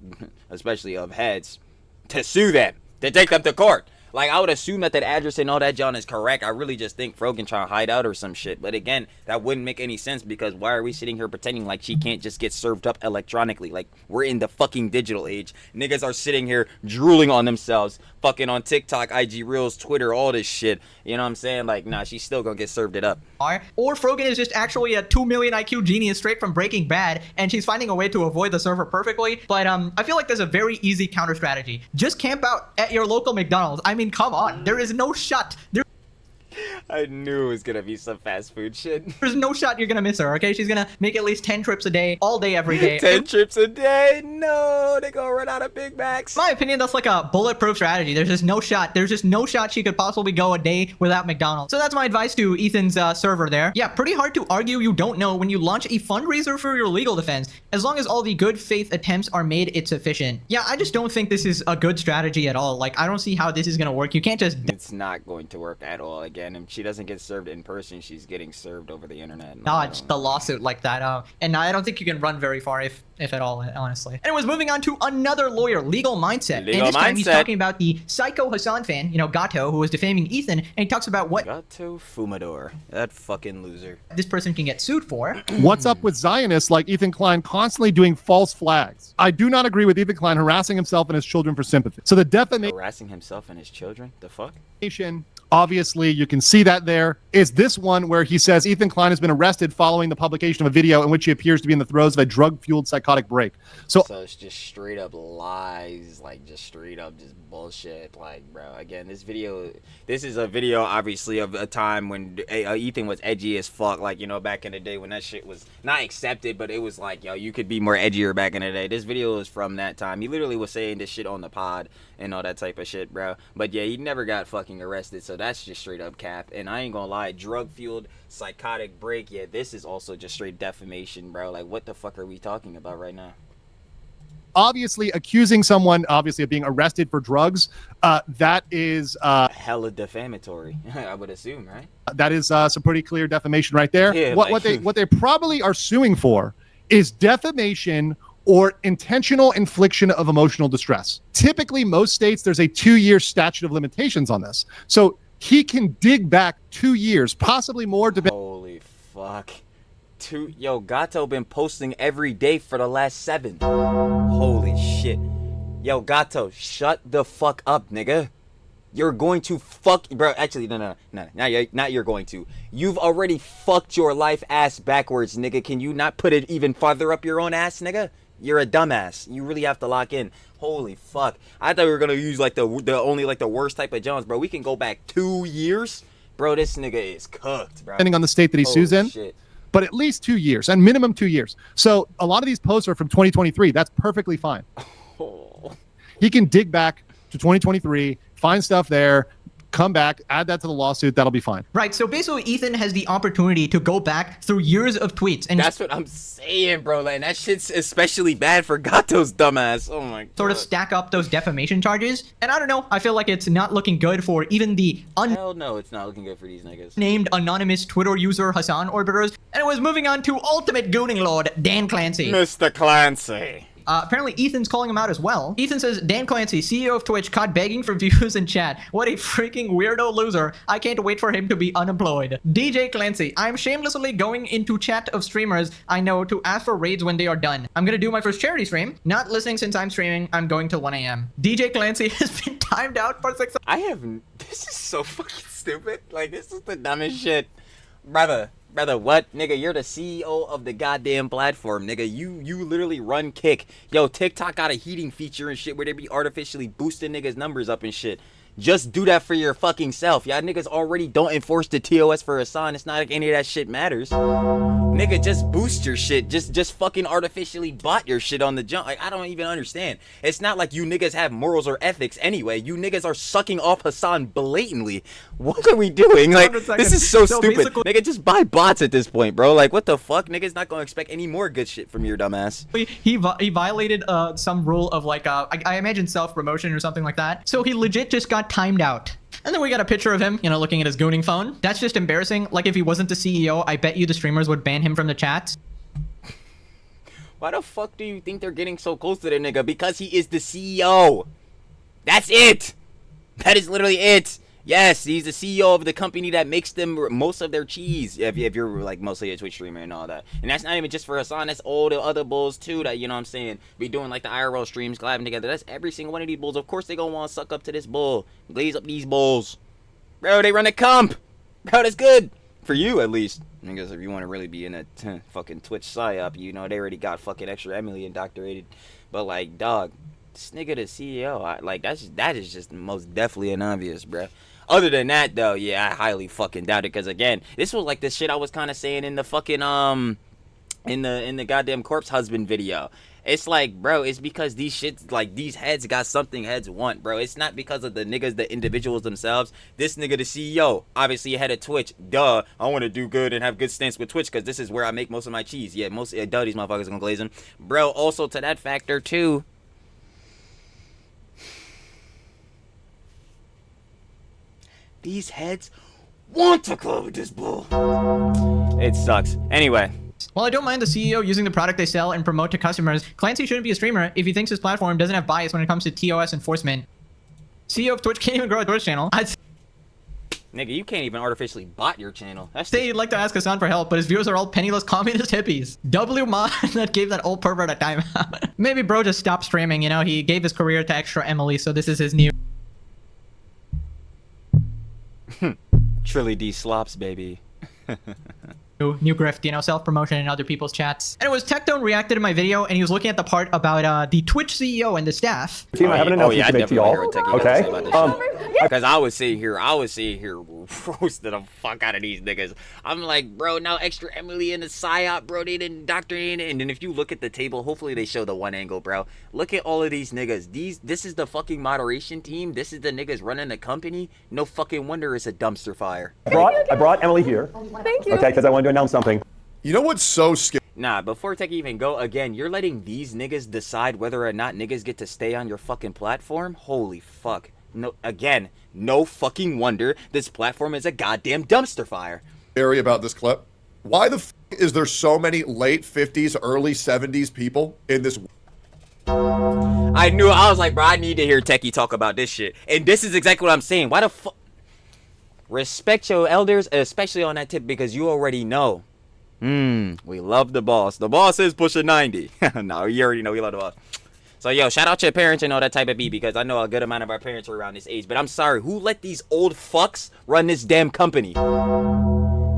especially of heads, to sue them, to take them to court. Like, I would assume that address and all that, John, is correct. I really just think Frogan trying to hide out or some shit. But again, that wouldn't make any sense, because why are we sitting here pretending like she can't just get served up electronically? Like, we're in the fucking digital age. Niggas are sitting here drooling on themselves, fucking on TikTok, IG Reels, Twitter, all this shit. You know what I'm saying? Like, nah, she's still gonna get served it up. Or Frogan is just actually a 2 million IQ genius straight from Breaking Bad, and she's finding a way to avoid the server perfectly. But I feel like there's a very easy counter strategy. Just camp out at your local McDonald's. I mean, come on. There is no shot. I knew it was gonna be some fast food shit. There's no shot you're gonna miss her, okay? She's gonna make at least 10 trips a day, all day, every day. 10 trips a day? No, they gonna run out of Big Macs. In my opinion, that's like a bulletproof strategy. There's just no shot. There's just no shot she could possibly go a day without McDonald's. So that's my advice to Ethan's server there. Yeah, pretty hard to argue you don't know when you launch a fundraiser for your legal defense. As long as all the good faith attempts are made, it's sufficient. Yeah, I just don't think this is a good strategy at all. Like, I don't see how this is gonna work. You can't just... It's not going to work at all. Again, if she doesn't get served in person, she's getting served over the internet. Dodge the lawsuit like that. And I don't think you can run very far, if at all, honestly. Anyways, moving on to another lawyer, Legal Mindset. And this time he's talking about the Psycho Hassan fan, you know, Gato, who was defaming Ethan, and he talks about what Gato Fumador, that fucking loser, this person can get sued for. What's up with Zionists like Ethan Klein constantly doing false flags? I do not agree with Ethan Klein harassing himself and his children for sympathy. So the defamation, harassing himself and his children? The fuck? obviously you can see that there, is this one where he says Ethan Klein has been arrested following the publication of a video in which he appears to be in the throes of a drug-fueled psychotic break. So it's just straight up lies, like just straight up just bullshit. Like, bro, again, this is a video obviously of a time when Ethan was edgy as fuck, like, you know, back in the day when that shit was not accepted, but it was like, yo, you could be more edgier back in the day. This video is from that time. He literally was saying this shit on the pod and all that type of shit, bro. But yeah, he never got fucking arrested, so that's just straight up cap. And I ain't gonna lie, drug-fueled psychotic break, yeah, this is also just straight defamation, bro. Like, what the fuck are we talking about right now? Obviously accusing someone obviously of being arrested for drugs, that is hella defamatory. I would assume, right? That is some pretty clear defamation right there. Yeah, what they probably are suing for is defamation or intentional infliction of emotional distress. Typically, most states, there's a 2-year statute of limitations on this. So he can dig back 2 years, possibly more. Holy fuck. Yo, Gato been posting every day for the last 7. Holy shit. Yo, Gato, shut the fuck up, nigga. You're going to fuck... Bro, actually, no. Not you're going to. You've already fucked your life ass backwards, nigga. Can you not put it even farther up your own ass, nigga? You're a dumbass. You really have to lock in. Holy fuck. I thought we were going to use like the only like the worst type of Jones, bro. We can go back 2 years. Bro, this nigga is cooked, bro. Depending on the state that he sues in. Shit. But at least 2 years, and minimum 2 years. So a lot of these posts are from 2023. That's perfectly fine. Oh. He can dig back to 2023, find stuff there, come back, add that to the lawsuit. That'll be fine. Right. So basically, Ethan has the opportunity to go back through years of tweets. And that's what I'm saying, bro. Like, that shit's especially bad for Gato's dumbass. Oh my god. Sort of stack up those defamation charges. And I don't know. I feel like it's not looking good for even the hell no, it's not looking good for these niggas. Named anonymous Twitter user Hassan orbiters. And it was moving on to ultimate gooning lord Dan Clancy. Mr. Clancy. Apparently, Ethan's calling him out as well. Ethan says, Dan Clancy, CEO of Twitch, caught begging for views in chat. What a freaking weirdo loser. I can't wait for him to be unemployed. DJ Clancy, I'm shamelessly going into chat of streamers I know to ask for raids when they are done. I'm gonna do my first charity stream. Not listening since I'm streaming. I'm going till 1 a.m. DJ Clancy has been timed out for 6 hours. This is so fucking stupid. Like, this is the dumbest shit. Brother, what? Nigga, you're the CEO of the goddamn platform, nigga. You literally run Kick. Yo, TikTok got a heating feature and shit where they be artificially boosting niggas' numbers up and shit. Just do that for your fucking self. Y'all niggas already don't enforce the TOS for Hassan. It's not like any of that shit matters. Nigga, just boost your shit. Just fucking artificially bot your shit on the jump. Like, I don't even understand. It's not like you niggas have morals or ethics anyway. You niggas are sucking off Hassan blatantly. What are we doing? Like, this is so stupid. Nigga, just buy bots at this point, bro. Like, what the fuck? Niggas not gonna expect any more good shit from your dumbass. He violated some rule of like, I imagine self-promotion or something like that. So he legit just got timed out. And then we got a picture of him, you know, looking at his gooning phone. That's just embarrassing. Like, if he wasn't the CEO, I bet you the streamers would ban him from the chats. Why the fuck do you think they're getting so close to the nigga? Because he is the CEO. That's it. That is literally it. Yes, he's the CEO of the company that makes them most of their cheese. If you're like mostly a Twitch streamer and all that. And that's not even just for Hassan. That's all the other bulls too that, you know what I'm saying, be doing like the IRL streams, collabing together. That's every single one of these bulls. Of course they gonna want to suck up to this bull. Glaze up these bulls. Bro, they run a comp. Bro, that's good. For you, at least. Because if you want to really be in a fucking Twitch psyop, you know, they already got fucking extra Emily indoctrinated. But like, dog, this nigga the CEO, like, that is just most definitely an obvious, bro. Other than that, though, yeah, I highly fucking doubt it. Because, again, this was like the shit I was kind of saying in the fucking, in the goddamn corpse husband video. It's like, bro, it's because these shits, like, these heads got something heads want, bro. It's not because of the niggas, the individuals themselves. This nigga, the CEO, obviously head of Twitch. Duh, I want to do good and have good stance with Twitch because this is where I make most of my cheese. Yeah, duh, these motherfuckers gonna glaze him. Bro, also to that factor, too. These heads want to club with this bull. It sucks. Anyway. While I don't mind the CEO using the product they sell and promote to customers, Clancy shouldn't be a streamer if he thinks his platform doesn't have bias when it comes to TOS enforcement. CEO of Twitch can't even grow a Twitch channel. Nigga, you can't even artificially bot your channel. That's say he'd like to ask Hassan for help, but his viewers are all penniless communist hippies. W mod that gave that old pervert a timeout. Maybe bro just stopped streaming, you know, he gave his career to extra Emily, so this is his new... Trilly D slops, baby. New grift, you know, self-promotion in other people's chats. Anyways, Tectone reacted to my video, and he was looking at the part about the Twitch CEO and the staff. Team, I have an announcement to make to y'all. Okay. Because I was sitting here roasting the fuck out of these niggas. I'm like, bro, now extra Emily in the psyop, bro, they didn't indoctrinate it. And then if you look at the table, hopefully they show the one angle, bro. Look at all of these niggas. This is the fucking moderation team. This is the niggas running the company. No fucking wonder it's a dumpster fire. I brought Emily here. Thank you. Okay, because I wanted to announce something. You know what's so scary? Nah, before Tech even go, again, you're letting these niggas decide whether or not niggas get to stay on your fucking platform? Holy fuck. No, again, no fucking wonder this platform is a goddamn dumpster fire. Scary about this clip. Why the f is there so many late 50s, early 70s people in this? I was like, bro, I need to hear Techie talk about this shit. And this is exactly what I'm saying. Why the fuck? Respect your elders, especially on that tip, because you already know. We love the boss. The boss is pushing 90. No, you already know we love the boss. So, yo, shout out to your parents and all that type of beat, because I know a good amount of our parents are around this age. But I'm sorry, who let these old fucks run this damn company?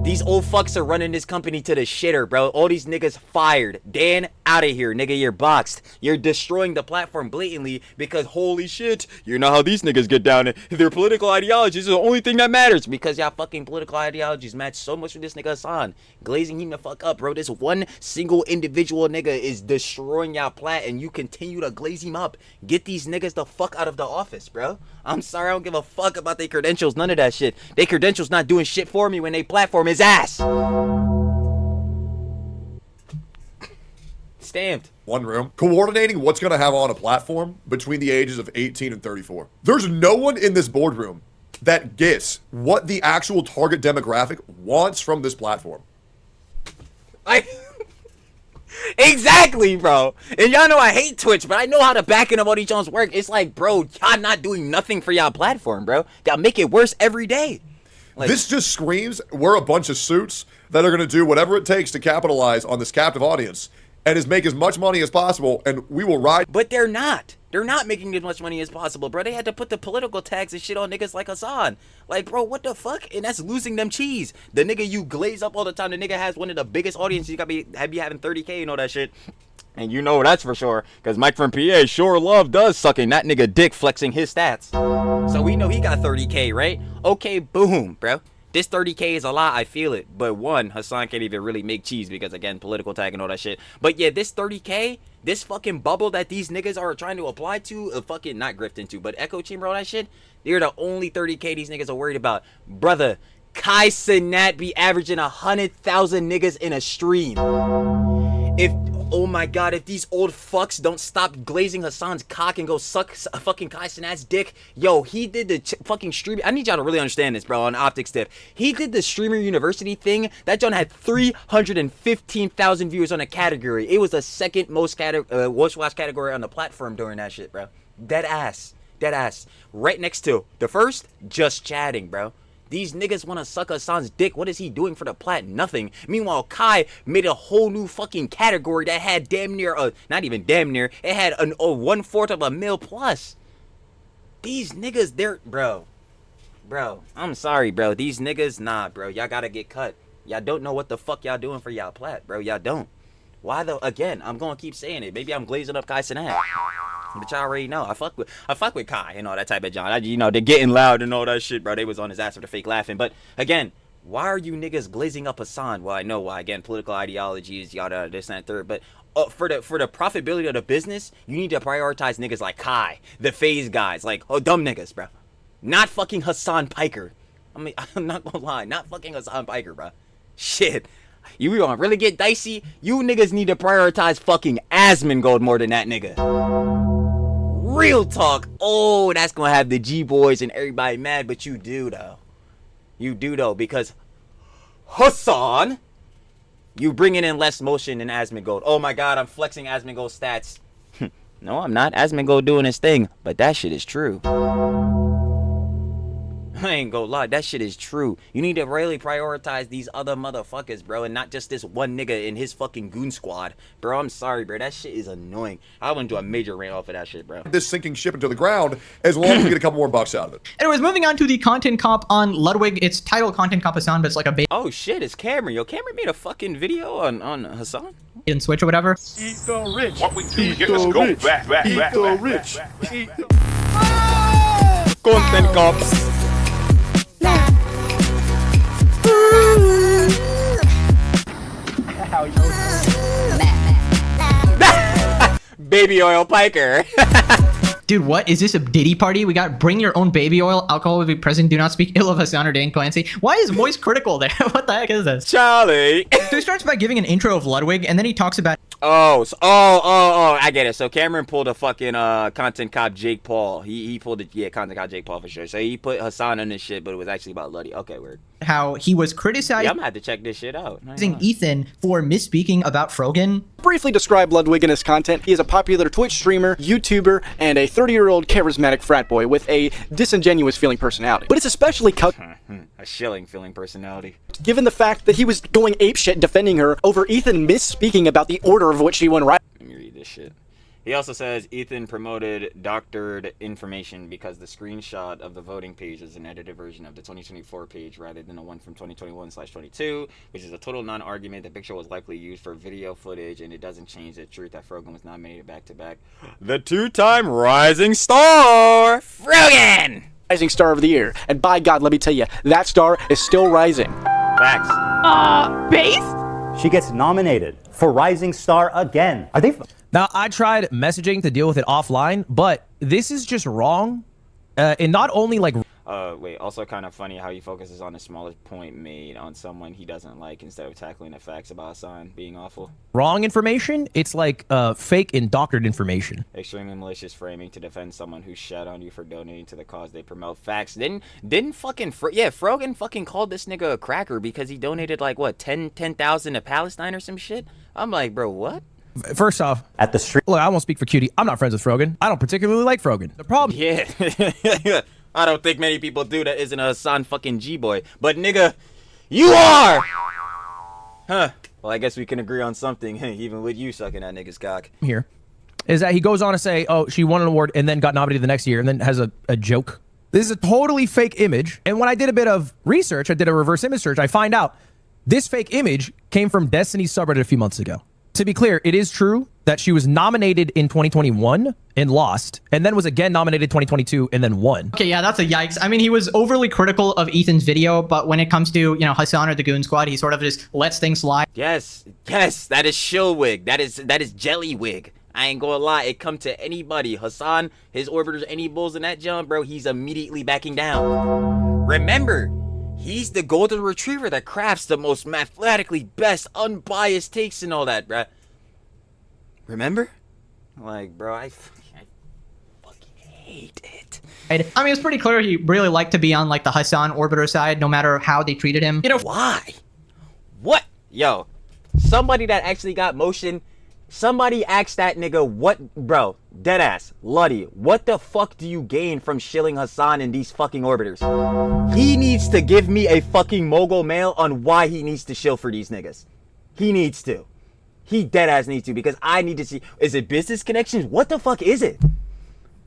These old fucks are running this company to the shitter, bro. All these niggas fired. Dan, out of here, nigga. You're boxed. You're destroying the platform blatantly because, holy shit, you know how these niggas get down. Their political ideologies are the only thing that matters because y'all fucking political ideologies match so much with this nigga Hassan. Glazing him the fuck up, bro. This one single individual nigga is destroying y'all plat and you continue to glaze him up. Get these niggas the fuck out of the office, bro. I'm sorry, I don't give a fuck about their credentials. None of that shit. Their credentials not doing shit for me when they platform his ass. Stamped. One room. Coordinating what's going to have on a platform between the ages of 18 and 34. There's no one in this boardroom that gets what the actual target demographic wants from this platform. Exactly, bro. And y'all know I hate Twitch, but I know how the back end of all these Jones work. It's like, bro, y'all not doing nothing for y'all platform, bro. Y'all make it worse every day. Like, this just screams we're a bunch of suits that are going to do whatever it takes to capitalize on this captive audience. and is make as much money as possible, and we will ride. But they're not. They're not making as much money as possible, bro. They had to put the political tags and shit on niggas like Hassan. Like, bro, what the fuck? And that's losing them cheese. The nigga you glaze up all the time. The nigga has one of the biggest audiences. You gotta be having 30K and all that shit. And you know that's for sure. Because Mike from PA sure love does sucking that nigga dick flexing his stats. So we know he got 30K, right? Okay, boom, bro. This 30K is a lot, I feel it. But one, Hassan can't even really make cheese because, again, political tag and all that shit. But yeah, this 30K, this fucking bubble that these niggas are trying to apply to, fucking not grift into, but echo chamber, all that shit, they're the only 30K these niggas are worried about. Brother, Kai Cenat be averaging 100,000 niggas in a stream. Oh my god, if these old fucks don't stop glazing Hassan's cock and go suck fucking Kai Cenat's dick. Yo, he did the fucking stream. I need y'all to really understand this, bro, on Optics Tip. He did the Streamer University thing. That John had 315,000 viewers on a category. It was the second most watched category on the platform during that shit, bro. Dead ass. Dead ass. Right next to the first, just chatting, bro. These niggas want to suck Hassan's dick. What is he doing for the plat? Nothing. Meanwhile, Kai made a whole new fucking category that had damn near, not even damn near, it had a 1/4 of a mil plus. These niggas, they're, bro, I'm sorry, bro. These niggas, nah, bro. Y'all gotta get cut. Y'all don't know what the fuck y'all doing for y'all plat, bro. Y'all don't. Why though? Again, I'm gonna keep saying it. Maybe I'm glazing up Kai Cenat. But y'all already know. I fuck with Kai and all that type of John. You know, they're getting loud and all that shit, bro. They was on his ass for the fake laughing. But again, why are you niggas glazing up Hassan? Well, I know why. Again, political ideologies, yada, this and that third. But for the profitability of the business, you need to prioritize niggas like Kai, the phase guys, like dumb niggas, bro. Not fucking Hassan Piker. I mean, I'm not gonna lie, not fucking Hassan Piker, bro. Shit. You gonna really get dicey? You niggas need to prioritize fucking Asmongold more than that nigga. Real talk. Oh, that's gonna have the G-boys and everybody mad, but you do though. You do though, because Hassan, you bringing in less motion than Asmongold. Oh my god, I'm flexing Asmongold's stats. No, I'm not. Asmongold doing his thing, but that shit is true. I ain't gonna lie, that shit is true. You need to really prioritize these other motherfuckers, bro, and not just this one nigga in his fucking goon squad. Bro, I'm sorry, bro. That shit is annoying. I went to a major rant off of that shit, bro. This sinking ship into the ground as long as we get a couple more bucks out of it. Anyways, moving on to the content comp on Ludwig. It's titled Content Comp Hassan, but it's like a oh shit, it's Cameron. Yo, Cameron made a fucking video on Hassan? in Switch or whatever. Eat the rich. What we do here is go back. Eat the rich. Content cops. Baby oil piker. Dude, what? Is this a Diddy party? We got bring your own baby oil, alcohol will be present, do not speak ill of Hassan or Dan Clancy. Why is voice critical there? What the heck is this? Charlie. So he starts by giving an intro of Ludwig, and then he talks about... Oh, I get it. So Cameron pulled a fucking content cop Jake Paul. He pulled it, yeah, content cop Jake Paul for sure. So he put Hassan on this shit, but it was actually about Luddy. Okay, weird. How he was criticizing yeah, I'm gonna have to check this shit out. Ethan for misspeaking about Frogan. Briefly describe Ludwig and his content. He is a popular Twitch streamer, YouTuber, and a 30-year-old charismatic frat boy with a disingenuous feeling personality. But it's especially a shilling feeling personality. Given the fact that he was going apeshit defending her over Ethan misspeaking about the order of which he went right. Let me read this shit. He also says Ethan promoted doctored information because the screenshot of the voting page is an edited version of the 2024 page rather than the one from 2021/22, which is a total non-argument. The picture was likely used for video footage, and it doesn't change the truth that Frogan was nominated back-to-back. The two-time rising star, Frogan! Rising star of the year. And by God, let me tell you, that star is still rising. Facts. Based? She gets nominated for Rising Star again. Are they... Now, I tried messaging to deal with it offline, but this is just wrong. And not only like... Wait, also kind of funny how he focuses on the smallest point made on someone he doesn't like instead of tackling the facts about Hassan being awful. Wrong information? It's like fake and doctored information. Extremely malicious framing to defend someone who shat on you for donating to the cause they promote. Facts. Didn't fucking... Frogan fucking called this nigga a cracker because he donated like, what, 10,000 to Palestine or some shit? I'm like, bro, what? First off, at the street. Look, I won't speak for Cutie. I'm not friends with Frogan. I don't particularly like Frogan. The problem... Yeah. I don't think many people do that isn't a Hassan fucking G-boy. But nigga, you are! Huh. Well, I guess we can agree on something, even with you sucking that nigga's cock. Here is that he goes on to say, oh, she won an award and then got nominated the next year and then has a joke. This is a totally fake image. And when I did a bit of research, I did a reverse image search, I find out this fake image came from Destiny's subreddit a few months ago. To be clear, it is true that she was nominated in 2021 and lost, and then was again nominated 2022 and then won. Okay, yeah, that's a yikes. I mean, he was overly critical of Ethan's video, but when it comes to, you know, Hassan or the Goon Squad, he sort of just lets things slide. Yes, that is shill wig. That is jelly wig. I ain't gonna lie, it come to anybody. Hassan, his orbiters, any bulls in that jump, bro, he's immediately backing down. Remember, he's the golden retriever that crafts the most mathematically best, unbiased takes and all that, bruh. Remember? Like, bro, I fucking hate it. I mean, it's pretty clear he really liked to be on, like, the Hassan orbiter side, no matter how they treated him. You know, why? What? Yo, somebody that actually got motion, somebody asked that nigga, what, bro, deadass, Luddy, what the fuck do you gain from shilling Hassan in these fucking orbiters? He needs to give me a fucking mogul mail on why he needs to shill for these niggas. He needs to. He deadass needs to, because I need to see, is it business connections? What the fuck is it?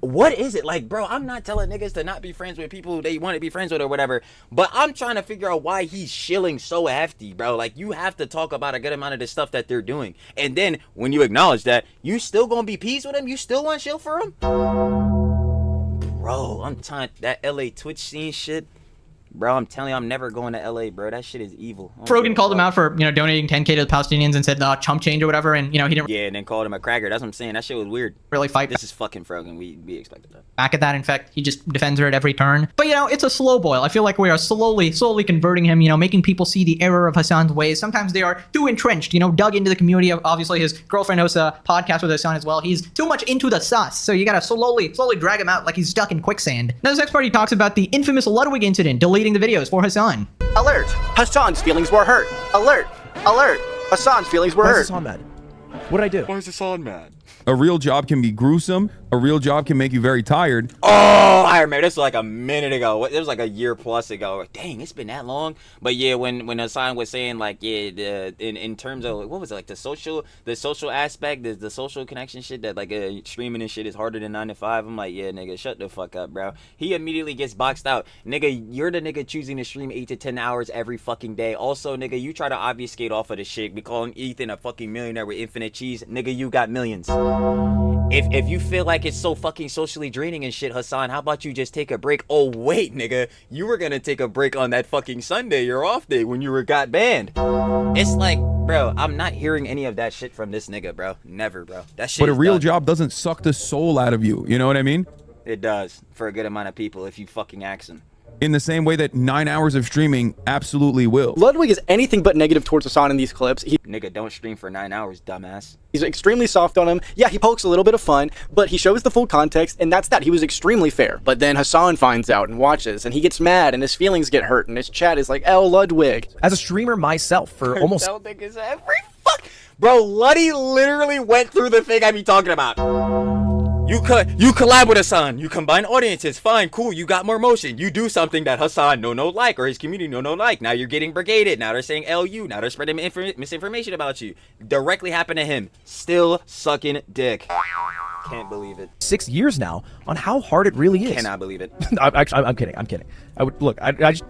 What is it? Like, bro, I'm not telling niggas to not be friends with people who they want to be friends with or whatever, but I'm trying to figure out why he's shilling so hefty, bro. Like, you have to talk about a good amount of the stuff that they're doing. And then, when you acknowledge that, you still gonna be peace with him? You still want to shill for him? Bro, I'm telling that LA Twitch scene shit. Bro, I'm telling you, I'm never going to LA, bro. That shit is evil. Frogan called him out for, you know, donating 10K to the Palestinians and said chump change or whatever, and, you know, he didn't... Yeah, and then called him a cracker. That's what I'm saying. That shit was weird. Really fight. This is fucking Frogan. We expected that. Back at that. In fact, he just defends her at every turn. But, you know, it's a slow boil. I feel like we are slowly converting him, you know, making people see the error of Hassan's ways. Sometimes they are too entrenched, you know, dug into the community. Obviously, his girlfriend hosts a podcast with Hassan as well. He's too much into the sus, so you gotta slowly drag him out like he's stuck in quicksand. Now, this next part, he talks about the infamous Ludwig incident, deleting the videos for Hassan. Alert! Hassan's feelings were hurt. Alert! Alert! Hassan's feelings were hurt. Why is Hassan mad? What did I do? Why is Hassan mad? A real job can be gruesome. A real job can make you very tired. Oh, I remember this was like a minute ago. It was like a year plus ago. Dang, it's been that long. But yeah, when Hassan was saying like, yeah, in terms of what was it, like the social aspect, the social connection shit that like streaming and shit is harder than 9 to 5. I'm like, yeah, nigga, shut the fuck up, bro. He immediately gets boxed out. Nigga, you're the nigga choosing to stream 8 to 10 hours every fucking day. Also, nigga, you try to obfuscate off of the shit. Be calling Ethan a fucking millionaire with infinite cheese. Nigga, you got millions. If you feel like it's so fucking socially draining and shit, Hassan, how about you just take a break? Oh, wait, nigga. You were gonna take a break on that fucking Sunday, your off day, when you got banned. It's like, bro, I'm not hearing any of that shit from this nigga, bro. Never, bro. That shit But a is real done. job doesn't suck the soul out of you. You know what I mean? It does, for a good amount of people, if you fucking ask them. In the same way that 9 hours of streaming absolutely will. Ludwig is anything but negative towards Hassan in these clips. Nigga, don't stream for 9 hours, dumbass. He's extremely soft on him. Yeah, he pokes a little bit of fun, but he shows the full context, and that's that. He was extremely fair. But then Hassan finds out and watches, and he gets mad, and his feelings get hurt, and his chat is like, L Ludwig. As a streamer myself for almost... Bro, Luddy literally went through the thing I be talking about. You collab with Hassan. You combine audiences. Fine, cool. You got more motion. You do something that Hassan no like, or his community no like. Now you're getting brigaded. Now they're saying LU. Now they're spreading misinformation about you. Directly happened to him. Still sucking dick. Can't believe it. 6 years now on how hard it really is. Cannot believe it. I'm kidding. I would look. I just.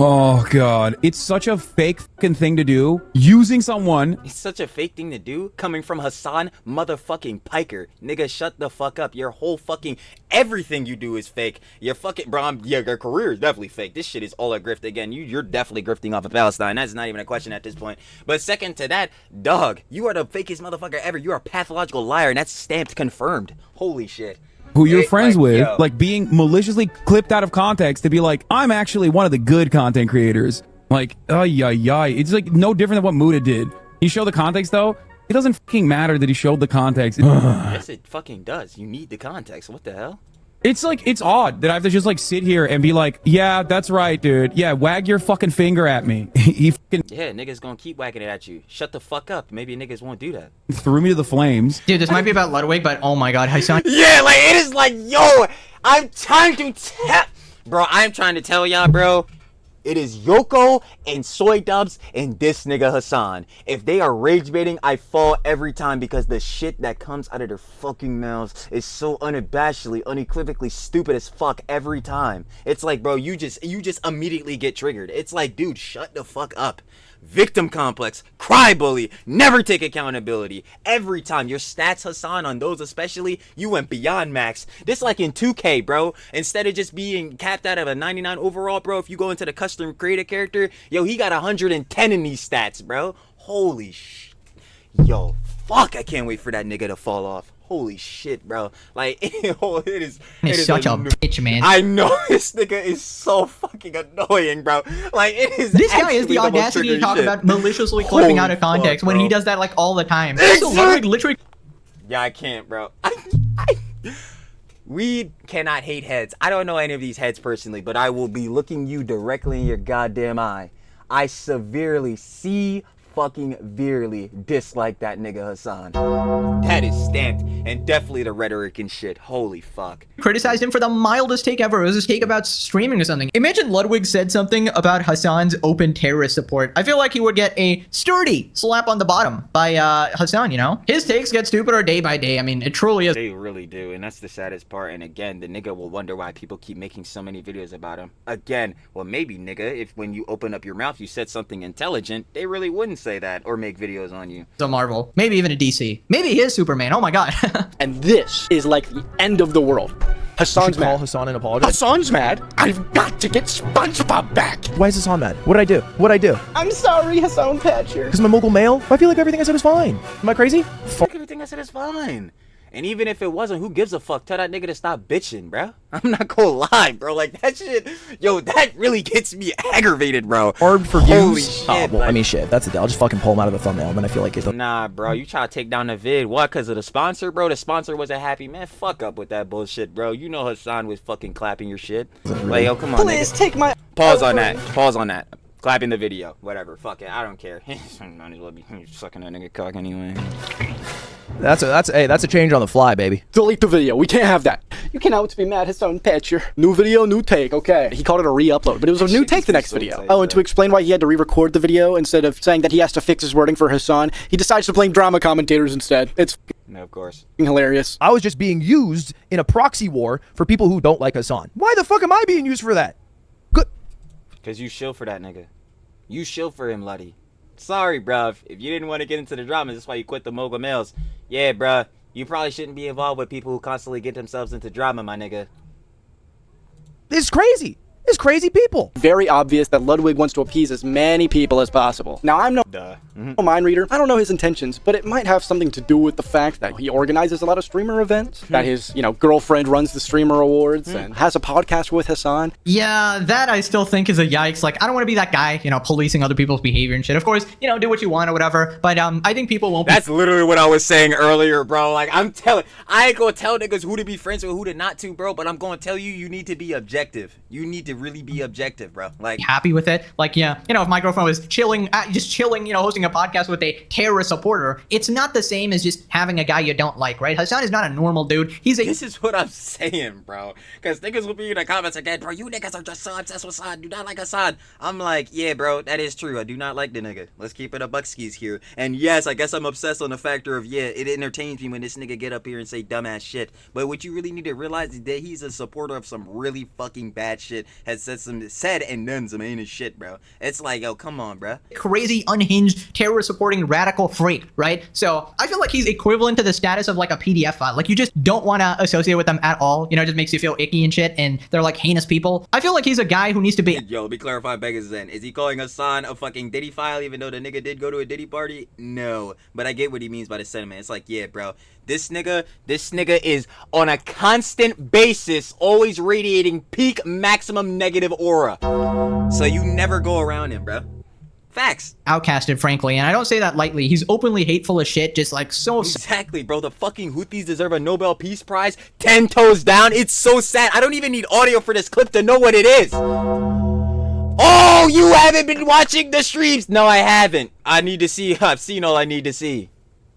Oh god, it's such a fake fucking thing to do. Using someone. It's such a fake thing to do coming from Hassan motherfucking Piker. Nigga, shut the fuck up. Your whole fucking everything you do is fake. Your fucking your career is definitely fake. This shit is all a grift again. You're definitely grifting off of Palestine. That's not even a question at this point. But second to that, dog, you are the fakest motherfucker ever. You are a pathological liar, and that's stamped confirmed. Holy shit. Who you're friends with, like being maliciously clipped out of context to be like, I'm actually one of the good content creators. Like, it's like no different than what Muda did. He showed the context though. It doesn't fucking matter that he showed the context. Yes, it fucking does. You need the context. What the hell? It's like, it's odd that I have to just like sit here and be like, yeah, that's right, dude. Yeah, wag your fucking finger at me. He fucking... Yeah, niggas gonna keep wagging it at you. Shut the fuck up. Maybe niggas won't do that. Threw me to the flames. Dude, this might be about Ludwig, but oh my god, Hassan. Yeah, like, it is like, yo, I'm trying to tell... Bro, I'm trying to tell y'all, bro. It is Yoko and Soy Dubs and this nigga Hassan. If they are rage baiting, I fall every time because the shit that comes out of their fucking mouths is so unabashedly, unequivocally stupid as fuck every time. It's like, bro, you just immediately get triggered. It's like, dude, shut the fuck up. Victim complex, cry bully, never take accountability. Every time your stats, Hassan, on those especially, you went beyond max. This like in 2K, bro. Instead of just being capped out of a 99 overall, bro, if you go into the custom creator character, yo, he got 110 in these stats, bro. Holy shit. Yo, fuck, I can't wait for that nigga to fall off. Holy shit, bro. Like, it is such a bitch, man. I know this nigga is so fucking annoying, bro. Like, it is. This guy has the audacity to talk about maliciously clipping out of context when he does that like all the time. So Ludwig literally. Yeah, I can't, bro. We cannot hate heads. I don't know any of these heads personally, but I will be looking you directly in your goddamn eye. I severely fucking virally dislike that nigga Hassan. That is stamped, and definitely the rhetoric and shit. Holy fuck. Criticized him for the mildest take ever. It was his take about streaming or something. Imagine Ludwig said something about Hassan's open terrorist support. I feel like he would get a sturdy slap on the bottom by Hassan, you know? His takes get stupider day by day. I mean, it truly is. They really do, and that's the saddest part. And again, the nigga will wonder why people keep making so many videos about him. Again, well, maybe, nigga, if when you open up your mouth you said something intelligent, they really wouldn't say that or make videos on you. So Marvel, maybe even a DC, maybe he is Superman. Oh my god. And this is like the end of the world. Hassan's mad. Call Hassan and apologize. Hassan's mad. I've got to get SpongeBob back. Why is Hassan mad? What did I do? What did I do? I'm sorry, Hassan Patcher. Because I'm a mogul male? I feel like everything I said was fine. Am I crazy? Fuck, everything I said is fine. And even if it wasn't, who gives a fuck? Tell that nigga to stop bitching, bro. I'm not gonna lie, bro. Like, that shit, yo, that really gets me aggravated, bro. Hard for Holy views. shit. Oh, well, I mean, shit. That's the deal. I'll just fucking pull him out of the thumbnail, and then I feel like it. Nah, bro. You try to take down the vid. What? Because of the sponsor, bro? The sponsor wasn't happy. Man, fuck up with that bullshit, bro. You know Hassan was fucking clapping your shit. Like, yo, come on, Please nigga. take my... Pause on that. Pause on that. Clapping the video. Whatever. Fuck it. I don't care. Might as well be sucking that nigga cock anyway. That's a change on the fly, baby. Delete the video. We can't have that. You cannot be mad, Hassan Patcher. New video, new take. Okay. He called it a re-upload, but it was a new take the next video. Oh, and to explain why he had to re-record the video instead of saying that he has to fix his wording for Hassan, he decides to blame drama commentators instead. It's no, of course. Hilarious. I was just being used in a proxy war for people who don't like Hassan. Why the fuck am I being used for that? Good. Because you shill for that nigga. You shill for him, Luddy. Sorry, bruv. If you didn't want to get into the dramas, that's why you quit the mogul males. Yeah, bruh. You probably shouldn't be involved with people who constantly get themselves into drama, my nigga. This is crazy. It's crazy people. Very obvious that Ludwig wants to appease as many people as possible. Now, I'm no mind reader. I don't know his intentions, but it might have something to do with the fact that he organizes a lot of streamer events, that his, girlfriend runs the streamer awards and has a podcast with Hassan. Yeah, that I still think is a yikes. Like, I don't want to be that guy, policing other people's behavior and shit. Of course, do what you want or whatever, but I think people won't That's literally what I was saying earlier, bro. Like, I ain't gonna tell niggas who to be friends with, who to not to, bro, but I'm gonna tell you, you need to be objective. You need to really be objective, bro. Like, happy with it. Like, yeah, if my girlfriend was chilling, hosting a podcast with a terrorist supporter, it's not the same as just having a guy you don't like, right? Hassan is not a normal dude. This is what I'm saying, bro. Because niggas will be in the comments again, bro, you niggas are just so obsessed with Hassan. Do not like Hassan. I'm like, yeah, bro, that is true. I do not like the nigga. Let's keep it a buckskis here. And yes, I guess I'm obsessed on the factor of, yeah, it entertains me when this nigga get up here and say dumbass shit. But what you really need to realize is that he's a supporter of some really fucking bad shit. Has said and done some heinous shit, bro. It's like, yo, come on, bro. Crazy, unhinged, terror-supporting radical freak, right? So I feel like he's equivalent to the status of like a PDF file. Like, you just don't want to associate with them at all. It just makes you feel icky and shit, and they're like heinous people. I feel like he's a guy who needs to be. Yo, let me clarify Beggars then. Is he calling Hassan a fucking Diddy file even though the nigga did go to a Diddy party? No. But I get what he means by the sentiment. It's like, yeah, bro. This nigga is on a constant basis always radiating peak maximum negative aura. So you never go around him, bro. Facts. Outcasted, frankly, and I don't say that lightly. He's openly hateful as shit, just like so. Exactly, bro. The fucking Houthis deserve a Nobel Peace Prize. 10 toes down. It's so sad. I don't even need audio for this clip to know what it is. Oh, you haven't been watching the streams? No, I haven't. I need to see. I've seen all I need to see.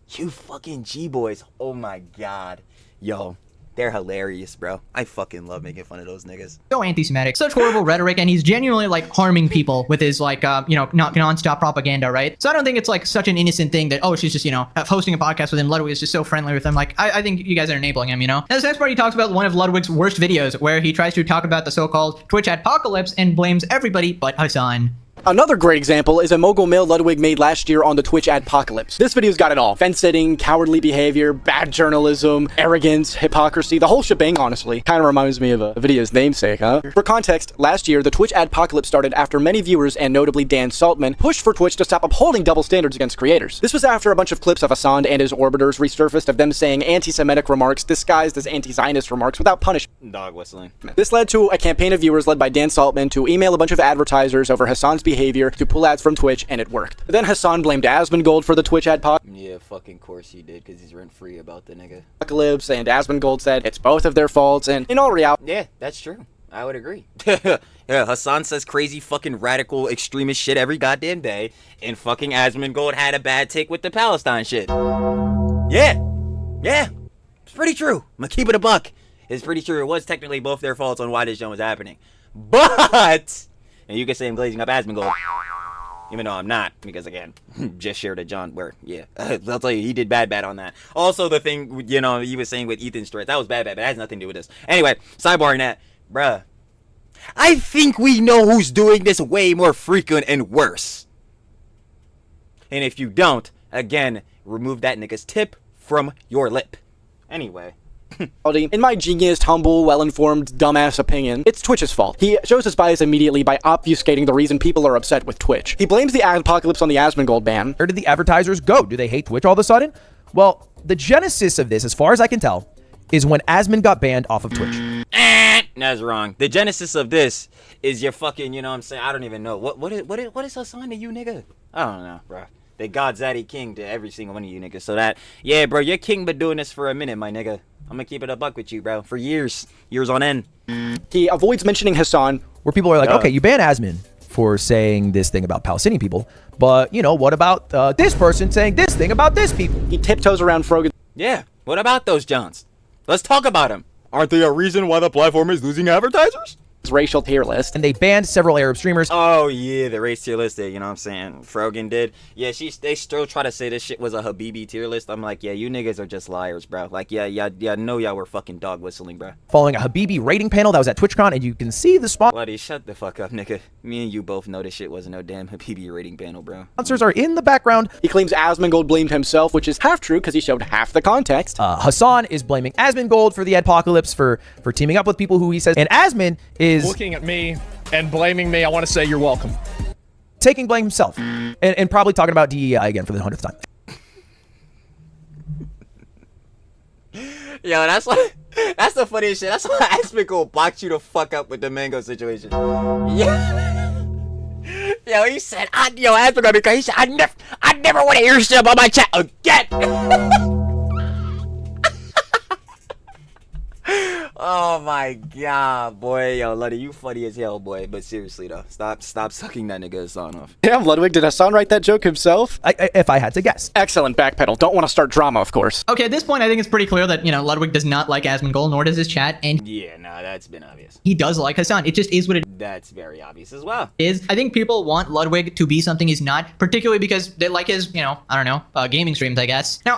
You fucking G-boys. Oh my god. Yo. They're hilarious, bro. I fucking love making fun of those niggas. So anti-Semitic, such horrible rhetoric, and he's genuinely like harming people with his like, non-stop propaganda, right? So I don't think it's like such an innocent thing that, oh, she's just, hosting a podcast with him. Ludwig is just so friendly with him. Like, I think you guys are enabling him, And this next part, he talks about one of Ludwig's worst videos where he tries to talk about the so-called Twitch adpocalypse and blames everybody but Hassan. Another great example is a mogul mail Ludwig made last year on the Twitch adpocalypse. This video's got it all. Fence-sitting, cowardly behavior, bad journalism, arrogance, hypocrisy, the whole shebang, honestly. Kind of reminds me of a video's namesake, huh? For context, last year, the Twitch adpocalypse started after many viewers, and notably Dan Saltman, pushed for Twitch to stop upholding double standards against creators. This was after a bunch of clips of Hassan and his orbiters resurfaced of them saying anti-Semitic remarks disguised as anti-Zionist remarks without punishment. Dog whistling. This led to a campaign of viewers led by Dan Saltman to email a bunch of advertisers over Hassan's behavior to pull ads from Twitch, and it worked. Then Hassan blamed Asmongold for the Twitch adpocalypse. Yeah, fucking course he did, because he's rent-free about the nigga. And Asmongold said it's both of their faults, and in all reality... Yeah, that's true. I would agree. Yeah, Hassan says crazy fucking radical extremist shit every goddamn day, and fucking Asmongold had a bad take with the Palestine shit. Yeah, it's pretty true. I'm gonna keep it a buck. It's pretty true. It was technically both their faults on why this show was happening. But... And you can say I'm glazing up Asmongold, even though I'm not, because again, just shared a John where, yeah, I'll tell you, he did bad on that. Also, the thing, he was saying with Ethan's threat, that was bad, but it has nothing to do with this. Anyway, sidebarring that, bruh, I think we know who's doing this way more frequent and worse. And if you don't, again, remove that nigga's tip from your lip. Anyway. In my genius, humble, well-informed, dumbass opinion, it's Twitch's fault. He shows his bias immediately by obfuscating the reason people are upset with Twitch. He blames the apocalypse on the Asmongold ban. Where did the advertisers go? Do they hate Twitch all of a sudden? Well, the genesis of this, as far as I can tell, is when Asmon got banned off of Twitch. That's wrong. The genesis of this is your fucking, I don't even know. What is Hassan to you, nigga? I don't know, bro. The Godzaddy king to every single one of you niggas. So that, yeah, bro, your king been doing this for a minute, my nigga. I'm gonna keep it a buck with you, bro, for years on end. He avoids mentioning Hassan. Where people are like, okay, you ban Asmon for saying this thing about Palestinian people, but, what about this person saying this thing about this people? He tiptoes around Frogan. Yeah, what about those Johns? Let's talk about them. Aren't they a reason why the platform is losing advertisers? Racial tier list. And they banned several Arab streamers. Oh, yeah, the race tier list, you know what I'm saying? Frogan did. Yeah, they still try to say this shit was a Habibi tier list. I'm like, yeah, you niggas are just liars, bro. Like, yeah, know y'all were fucking dog whistling, bro. Following a Habibi rating panel that was at TwitchCon, and you can see the Bloody, shut the fuck up, nigga. Me and you both know this shit wasn't no damn Habibi rating panel, bro. Sponsors are in the background. He claims Asmongold blamed himself, which is half true because he showed half the context. Hassan is blaming Asmongold for the adpocalypse for teaming up with people who he says, and Asmon is looking at me and blaming me. I want to say you're welcome. Taking blame himself and probably talking about DEI again for the 100th time. Yo, that's the funniest shit. That's why Asmongold blocked you to fuck up with the mango situation. Yeah. Yo, he said, Asmongold, because he said, I never want to hear shit about my chat again. Oh my god, boy. Yo, Ludwig, you funny as hell, boy. But seriously, though, stop sucking that nigga Hassan off. Damn, Ludwig, did Hassan write that joke himself? If I had to guess. Excellent backpedal. Don't want to start drama, of course. Okay, at this point, I think it's pretty clear that, Ludwig does not like Asmongold, nor does his chat, and yeah, no, that's been obvious. He does like Hassan. It just is what it That's very obvious as well. is. I think people want Ludwig to be something he's not, particularly because they like his, gaming streams, I guess. Now,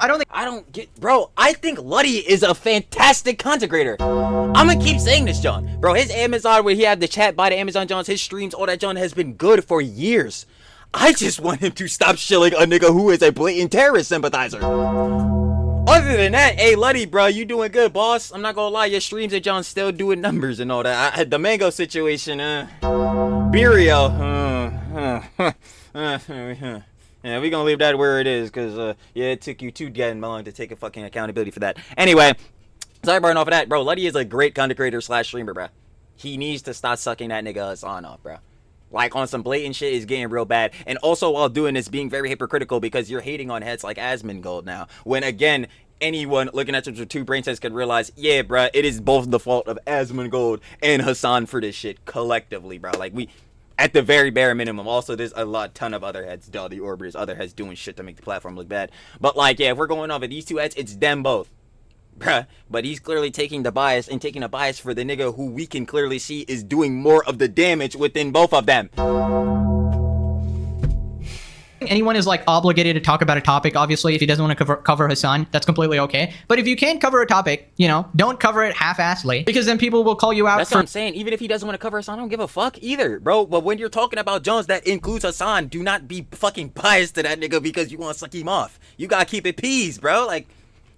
Bro, I think Ludwig is a fantastic content creator. I'm gonna keep saying this, John. Bro, his Amazon, where he had the chat by the Amazon Johns, his streams, all that John has been good for years. I just want him to stop shilling a nigga who is a blatant terrorist sympathizer. Other than that, hey, Luddy, bro, you doing good, boss. I'm not gonna lie, your streams at John still doing numbers and all that. The mango situation, Berio, yeah, we gonna leave that where it is, because, yeah, it took you too damn long to take a fucking accountability for that. Anyway, sorry, burn off of that, bro. Luddy is a great content creator / streamer, bro. He needs to stop sucking that nigga Hassan off, bro. Like, on some blatant shit is getting real bad. And also, while doing this, being very hypocritical because you're hating on heads like Asmongold now. When, again, anyone looking at the two brain tests can realize, yeah, bro, it is both the fault of Asmongold and Hassan for this shit collectively, bro. Like, we, at the very bare minimum, also, there's a ton of other heads, the orbiters, other heads doing shit to make the platform look bad. But, like, yeah, if we're going off of these two heads, it's them both. Bruh, but he's clearly taking the bias and taking a bias for the nigga who we can clearly see is doing more of the damage within both of them. Anyone is like obligated to talk about a topic. Obviously, if he doesn't want to cover Hassan, that's completely okay. But if you can't cover a topic, you know, don't cover it half-assedly, because then people will call you out. That's what I'm saying. Even if he doesn't want to cover Hassan, I don't give a fuck either, bro. But when you're talking about Jones, that includes Hassan. Do not be fucking biased to that nigga because you want to suck him off. You gotta keep it peas, bro. Like,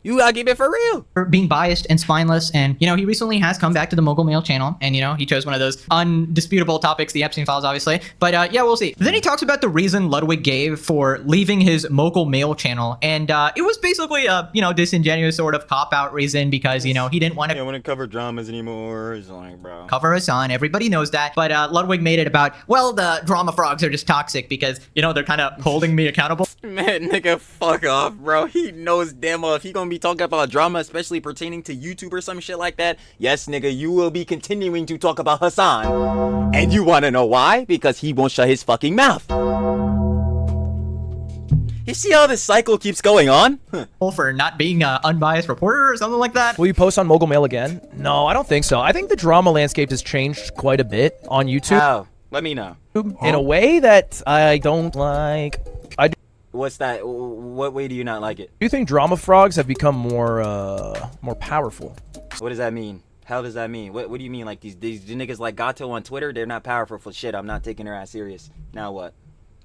you gotta keep it for real. For being biased and spineless, and you know, he recently has come back to the Mogul Mail channel, and you know, he chose one of those undisputable topics, the Epstein files, obviously. But yeah, we'll see. Then he talks about the reason Ludwig gave for leaving his Mogul Mail channel, and it was basically a, you know, disingenuous sort of cop-out reason because, you know, he didn't want to cover dramas anymore. It's like, bro, cover Hassan. Everybody knows that. But Ludwig made it about, well, the drama frogs are just toxic because, you know, they're kind of holding me accountable. Man, nigga, fuck off, bro. He knows damn well if he gonna be talking about drama, especially pertaining to YouTube or some shit like that, yes, nigga, you will be continuing to talk about Hassan. And you wanna know why? Because he won't shut his fucking mouth. You see how this cycle keeps going on? For not being an unbiased reporter or something like that? Will you post on Mogul Mail again? No, I don't think so. I think the drama landscape has changed quite a bit on YouTube. How? Let me know. In a way that I don't like. What's that? What way do you not like it? Do you think drama frogs have become more powerful? What does that mean? How does that mean? What do you mean? Like these niggas like Gato on Twitter, they're not powerful for shit. I'm not taking her ass serious. Now what?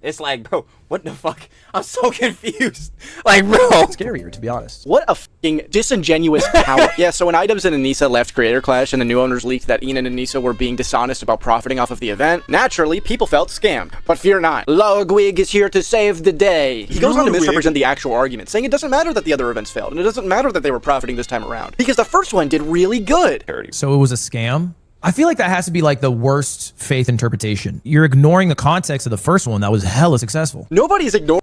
It's like, bro, what the fuck? I'm so confused. Like, bro. It's scarier, to be honest. What a fucking disingenuous power. Yeah, so when Idubbbz and Anissa left Creator Clash and the new owners leaked that Ian and Anissa were being dishonest about profiting off of the event, naturally, people felt scammed. But fear not. Ludwig is here to save the day. He goes on to misrepresent the actual argument, saying it doesn't matter that the other events failed, and it doesn't matter that they were profiting this time around, because the first one did really good. So it was a scam? I feel like that has to be like the worst faith interpretation. You're ignoring the context of the first one that was hella successful. Nobody's ignoring.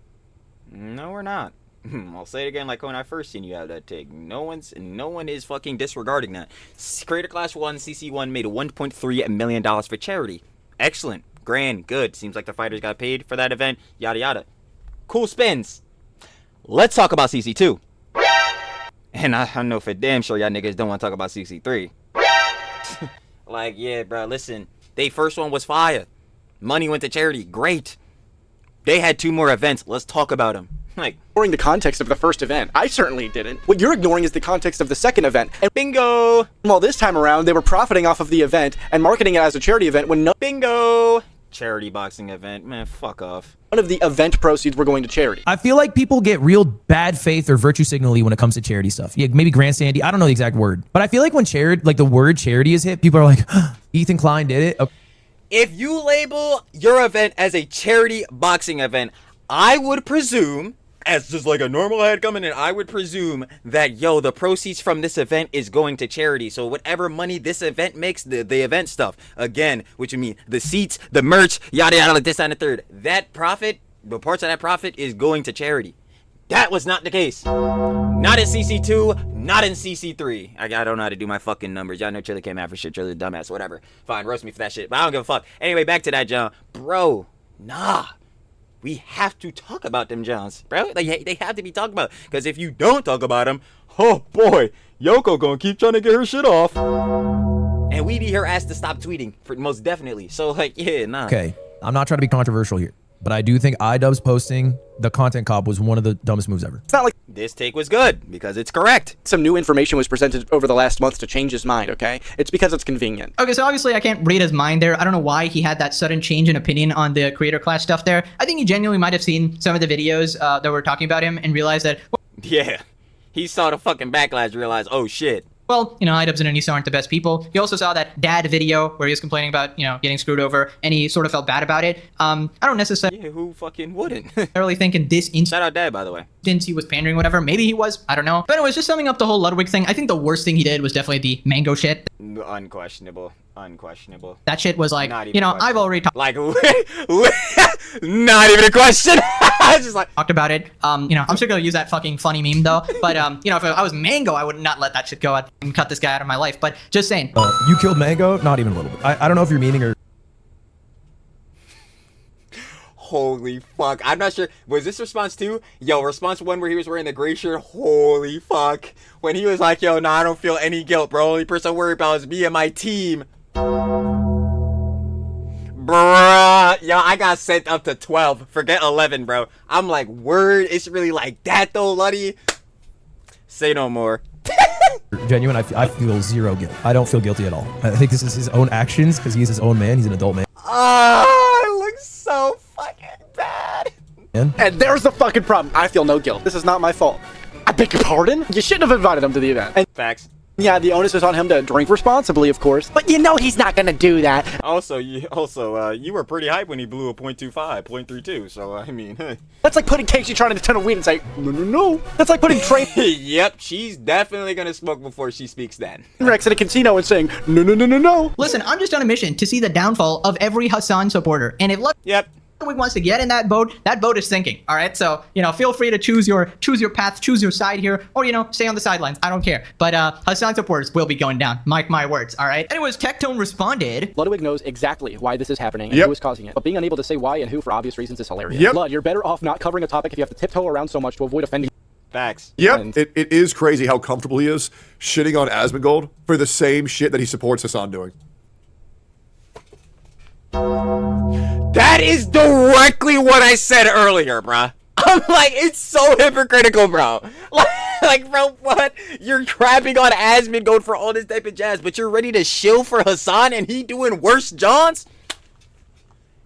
No, we're not. I'll say it again like when I first seen you have that take. No one is fucking disregarding that. Creator Clash 1, CC1 made $1.3 million for charity. Excellent. Grand. Good. Seems like the fighters got paid for that event. Yada yada. Cool spins. Let's talk about CC2. And I know for damn sure y'all niggas don't want to talk about CC3. Like, yeah, bro, listen. They first one was fire. Money went to charity. Great. They had 2 more events. Let's talk about them. Like, ignoring the context of the first event. I certainly didn't. What you're ignoring is the context of the second event. And bingo! Well, this time around, they were profiting off of the event and marketing it as a charity event when no— bingo! Charity boxing event. Man, fuck off. None of the event proceeds were going to charity. I feel like people get real bad faith or virtue signally when it comes to charity stuff. Yeah, maybe grandstandy. I don't know the exact word. But I feel like when the word charity is hit, people are like, Ethan Klein did it. Okay. If you label your event as a charity boxing event, I would presume, as just like a normal head coming in, I would presume that, yo, the proceeds from this event is going to charity. So whatever money this event makes, the event stuff, again, which would mean the seats, the merch, yada yada, like this, that, and the third, that profit, the parts of that profit is going to charity. That was not the case. Not in CC2, not in CC3. I don't know how to do my fucking numbers. Y'all know Trilly came out for shit, Trilly dumbass, whatever. Fine, roast me for that shit, but I don't give a fuck. Anyway, back to that, John. Bro, nah. We have to talk about them Johns, bro. Like, they have to be talked about. Because if you don't talk about them, oh boy, Yoko gonna keep trying to get her shit off. And we be her ass to stop tweeting, for most definitely. So, like, yeah, nah. Okay, I'm not trying to be controversial here, but I do think Idubbbz posting the content cop was one of the dumbest moves ever. It's not like this take was good, because it's correct. Some new information was presented over the last month to change his mind, okay? It's because it's convenient. Okay, so obviously I can't read his mind there. I don't know why he had that sudden change in opinion on the Creator Clash stuff there. I think he genuinely might have seen some of the videos that were talking about him and realized that... Yeah, he saw the fucking backlash, realized, oh shit. Well, you know, Idubbbz and Anissa aren't the best people. He also saw that dad video where he was complaining about, you know, getting screwed over, and he sort of felt bad about it. I don't necessarily... Yeah, who fucking wouldn't? think in this instance... Shout out dad, by the way. He was pandering, whatever. Maybe he was. I don't know. But anyways, just summing up the whole Ludwig thing, I think the worst thing he did was definitely the mango shit. Unquestionable. Unquestionable. That shit was like, you know, I've already talked... Like, not even a question. I just like... talked about it. You know, I'm still gonna use that fucking funny meme, though. But, you know, if I was Mango, I would not let that shit go out and cut this guy out of my life. But just saying. You killed Mango? Not even a little bit. I don't know if you're meaning or... Holy fuck. I'm not sure. Was this response 2? Yo, response 1 where he was wearing the gray shirt. Holy fuck. When he was like, yo, nah, I don't feel any guilt, bro. Only person I worry about is me and my team. Bruh. Yo, I got sent up to 12. Forget 11, bro. I'm like, word. It's really like that, though, Luddy. Say no more. Genuine, I feel zero guilt. I don't feel guilty at all. I think this is his own actions because he's his own man. He's an adult man. It looks so fucking bad. And there's the fucking problem. I feel no guilt. This is not my fault. I beg your pardon? You shouldn't have invited him to the event. And facts. Yeah, the onus is on him to drink responsibly, of course. But you know he's not gonna do that. Also, you were pretty hyped when he blew a .25, .32. So I mean, that's like putting Casey trying to 10 a weed and say no. That's like putting Trey. Yep, she's definitely gonna smoke before she speaks. Then Rex at a casino and saying no. Listen, I'm just on a mission to see the downfall of every Hassan supporter, and if Ludwig wants to get in that boat is sinking. All right, so feel free to choose your path, choose your side here, or stay on the sidelines. I don't care. But Hassan supporters will be going down. Mark my words. All right. Anyways, Tectone responded. Ludwig knows exactly why this is happening and who is causing it, but being unable to say why and who for obvious reasons is hilarious. Lud, you're better off not covering a topic if you have to tiptoe around so much to avoid offending. Facts. Yep, it is crazy how comfortable he is shitting on Asmongold for the same shit that he supports Hassan doing. That is directly what I said earlier, bruh. I'm like, it's so hypocritical, bro. Like, bro, what? You're crapping on Asmongold for all this type of jazz, but you're ready to shill for Hassan and he doing worse Johns?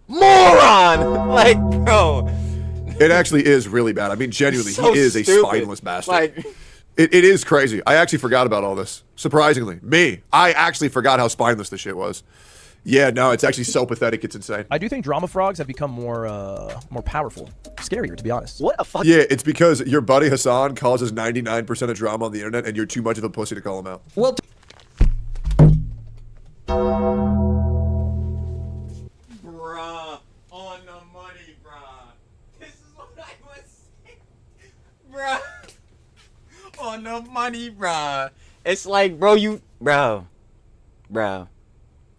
Moron! Like, bro. It actually is really bad. I mean, genuinely, So he is stupid. a spineless bastard. Like, it is crazy. I actually forgot about all this. Surprisingly. I actually forgot how spineless this shit was. Yeah, no, it's actually so pathetic, it's insane. I do think drama frogs have become more powerful, scarier, to be honest. What a fuck. Yeah, it's because your buddy Hassan causes 99% of drama on the internet, and you're too much of a pussy to call him out. Well, bruh, on the money, bruh. This is what I was saying. Bruh. On the money, bruh. It's like, bro, Bro.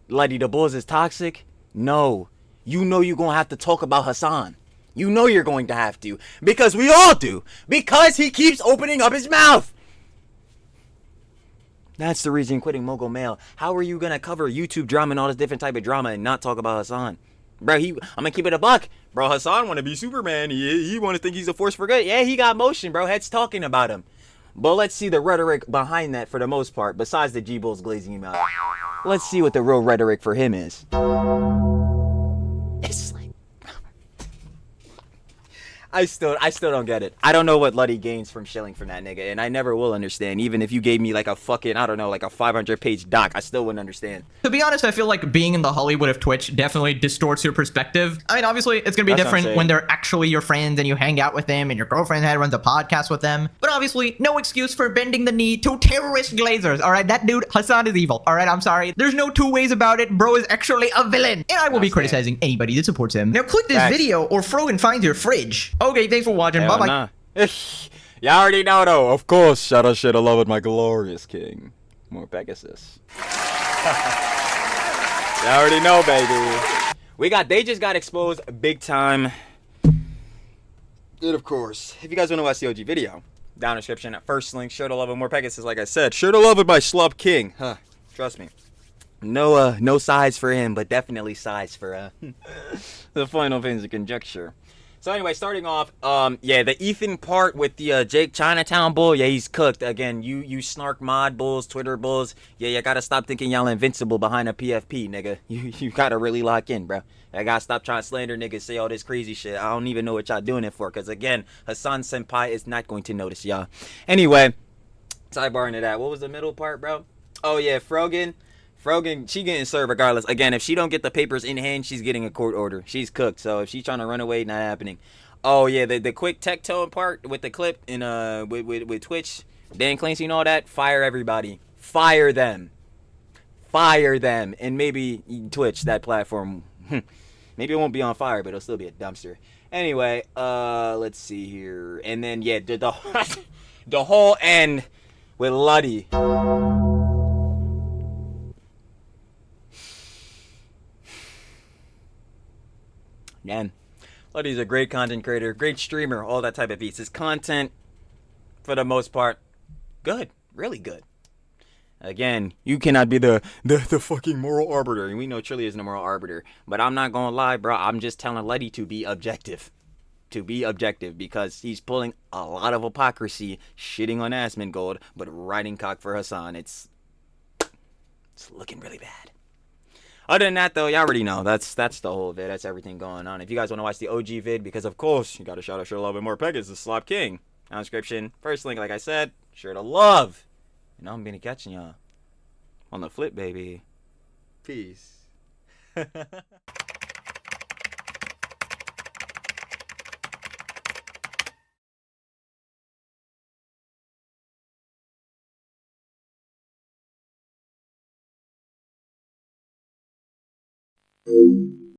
Luddy, the Bulls is toxic? No. You know you're going to have to talk about Hassan. You know you're going to have to. Because we all do. Because he keeps opening up his mouth. That's the reason quitting Mogul Mail. How are you going to cover YouTube drama and all this different type of drama and not talk about Hassan? Bro, I'm going to keep it a buck. Bro, Hassan want to be Superman. He want to think he's a force for good. Yeah, he got motion, bro. Heads talking about him. But let's see the rhetoric behind that for the most part, besides the G-Bulls glazing him out. Let's see what the real rhetoric for him is. It's like... I still don't get it. I don't know what Luddy gains from shilling from that nigga, and I never will understand. Even if you gave me like a fucking, I don't know, like a 500-page doc, I still wouldn't understand. To be honest, I feel like being in the Hollywood of Twitch definitely distorts your perspective. I mean, obviously, it's going to be different when they're actually your friends and you hang out with them and your girlfriend runs a podcast with them. But obviously, no excuse for bending the knee to terrorist glazers, all right? That dude, Hassan, is evil, all right? I'm sorry. There's no two ways about it. Bro is actually a villain. And I will be criticizing anybody that supports him. Now, click this video or Frogan finds your fridge. Okay, thanks for watching. Bye-bye. Nah. You already know, though. Of course, shout out shit, I love it, my glorious king. More Pegasus. You already know, baby. They just got exposed big time. And of course, if you guys want to watch the OG video, down in the description, first link, Sure to Love It, More Pegasus, like I said. Sure to Love It by Schlub King. Huh, trust me. No size for him, but definitely size for the Final Fantasy conjecture. So anyway, starting off, the Ethan part with the Jake Chinatown bull, yeah, he's cooked. Again, you snark mod bulls, Twitter bulls, yeah, you gotta stop thinking y'all invincible behind a PFP, nigga. You gotta really lock in, bro. I gotta stop trying to slander niggas, say all this crazy shit. I don't even know what y'all doing it for, because again, Hassan Senpai is not going to notice y'all. Anyway, sidebar into that. What was the middle part, bro? Oh yeah, Frogan, she getting served regardless. Again, if she don't get the papers in hand, she's getting a court order. She's cooked. So if she's trying to run away, not happening. Oh yeah, the quick tech tone part with the clip in with Twitch, Dan Clancy and all that. Fire everybody. Fire them. Fire them. And maybe Twitch, that platform, maybe it won't be on fire, but it'll still be a dumpster. Anyway, let's see here. And then yeah, the whole end with Luddy. Man, Ludwig's a great content creator, great streamer, all that type of piece. His content, for the most part, good, really good. Again, you cannot be the fucking moral arbiter, and we know Trilly isn't a moral arbiter. But I'm not gonna lie, bro. I'm just telling Letty to be objective. To be objective, because he's pulling a lot of hypocrisy, shitting on Asmongold, but riding cock for Hassan. It's looking really bad. Other than that, though, y'all already know. That's the whole vid. That's everything going on. If you guys want to watch the OG vid, because of course, you got to shout out, sure, a little bit more Pegasus, the Slop King. Down description. First link, like I said, sure to love. And I'm gonna be catching y'all on the flip, baby. Peace. Thank you.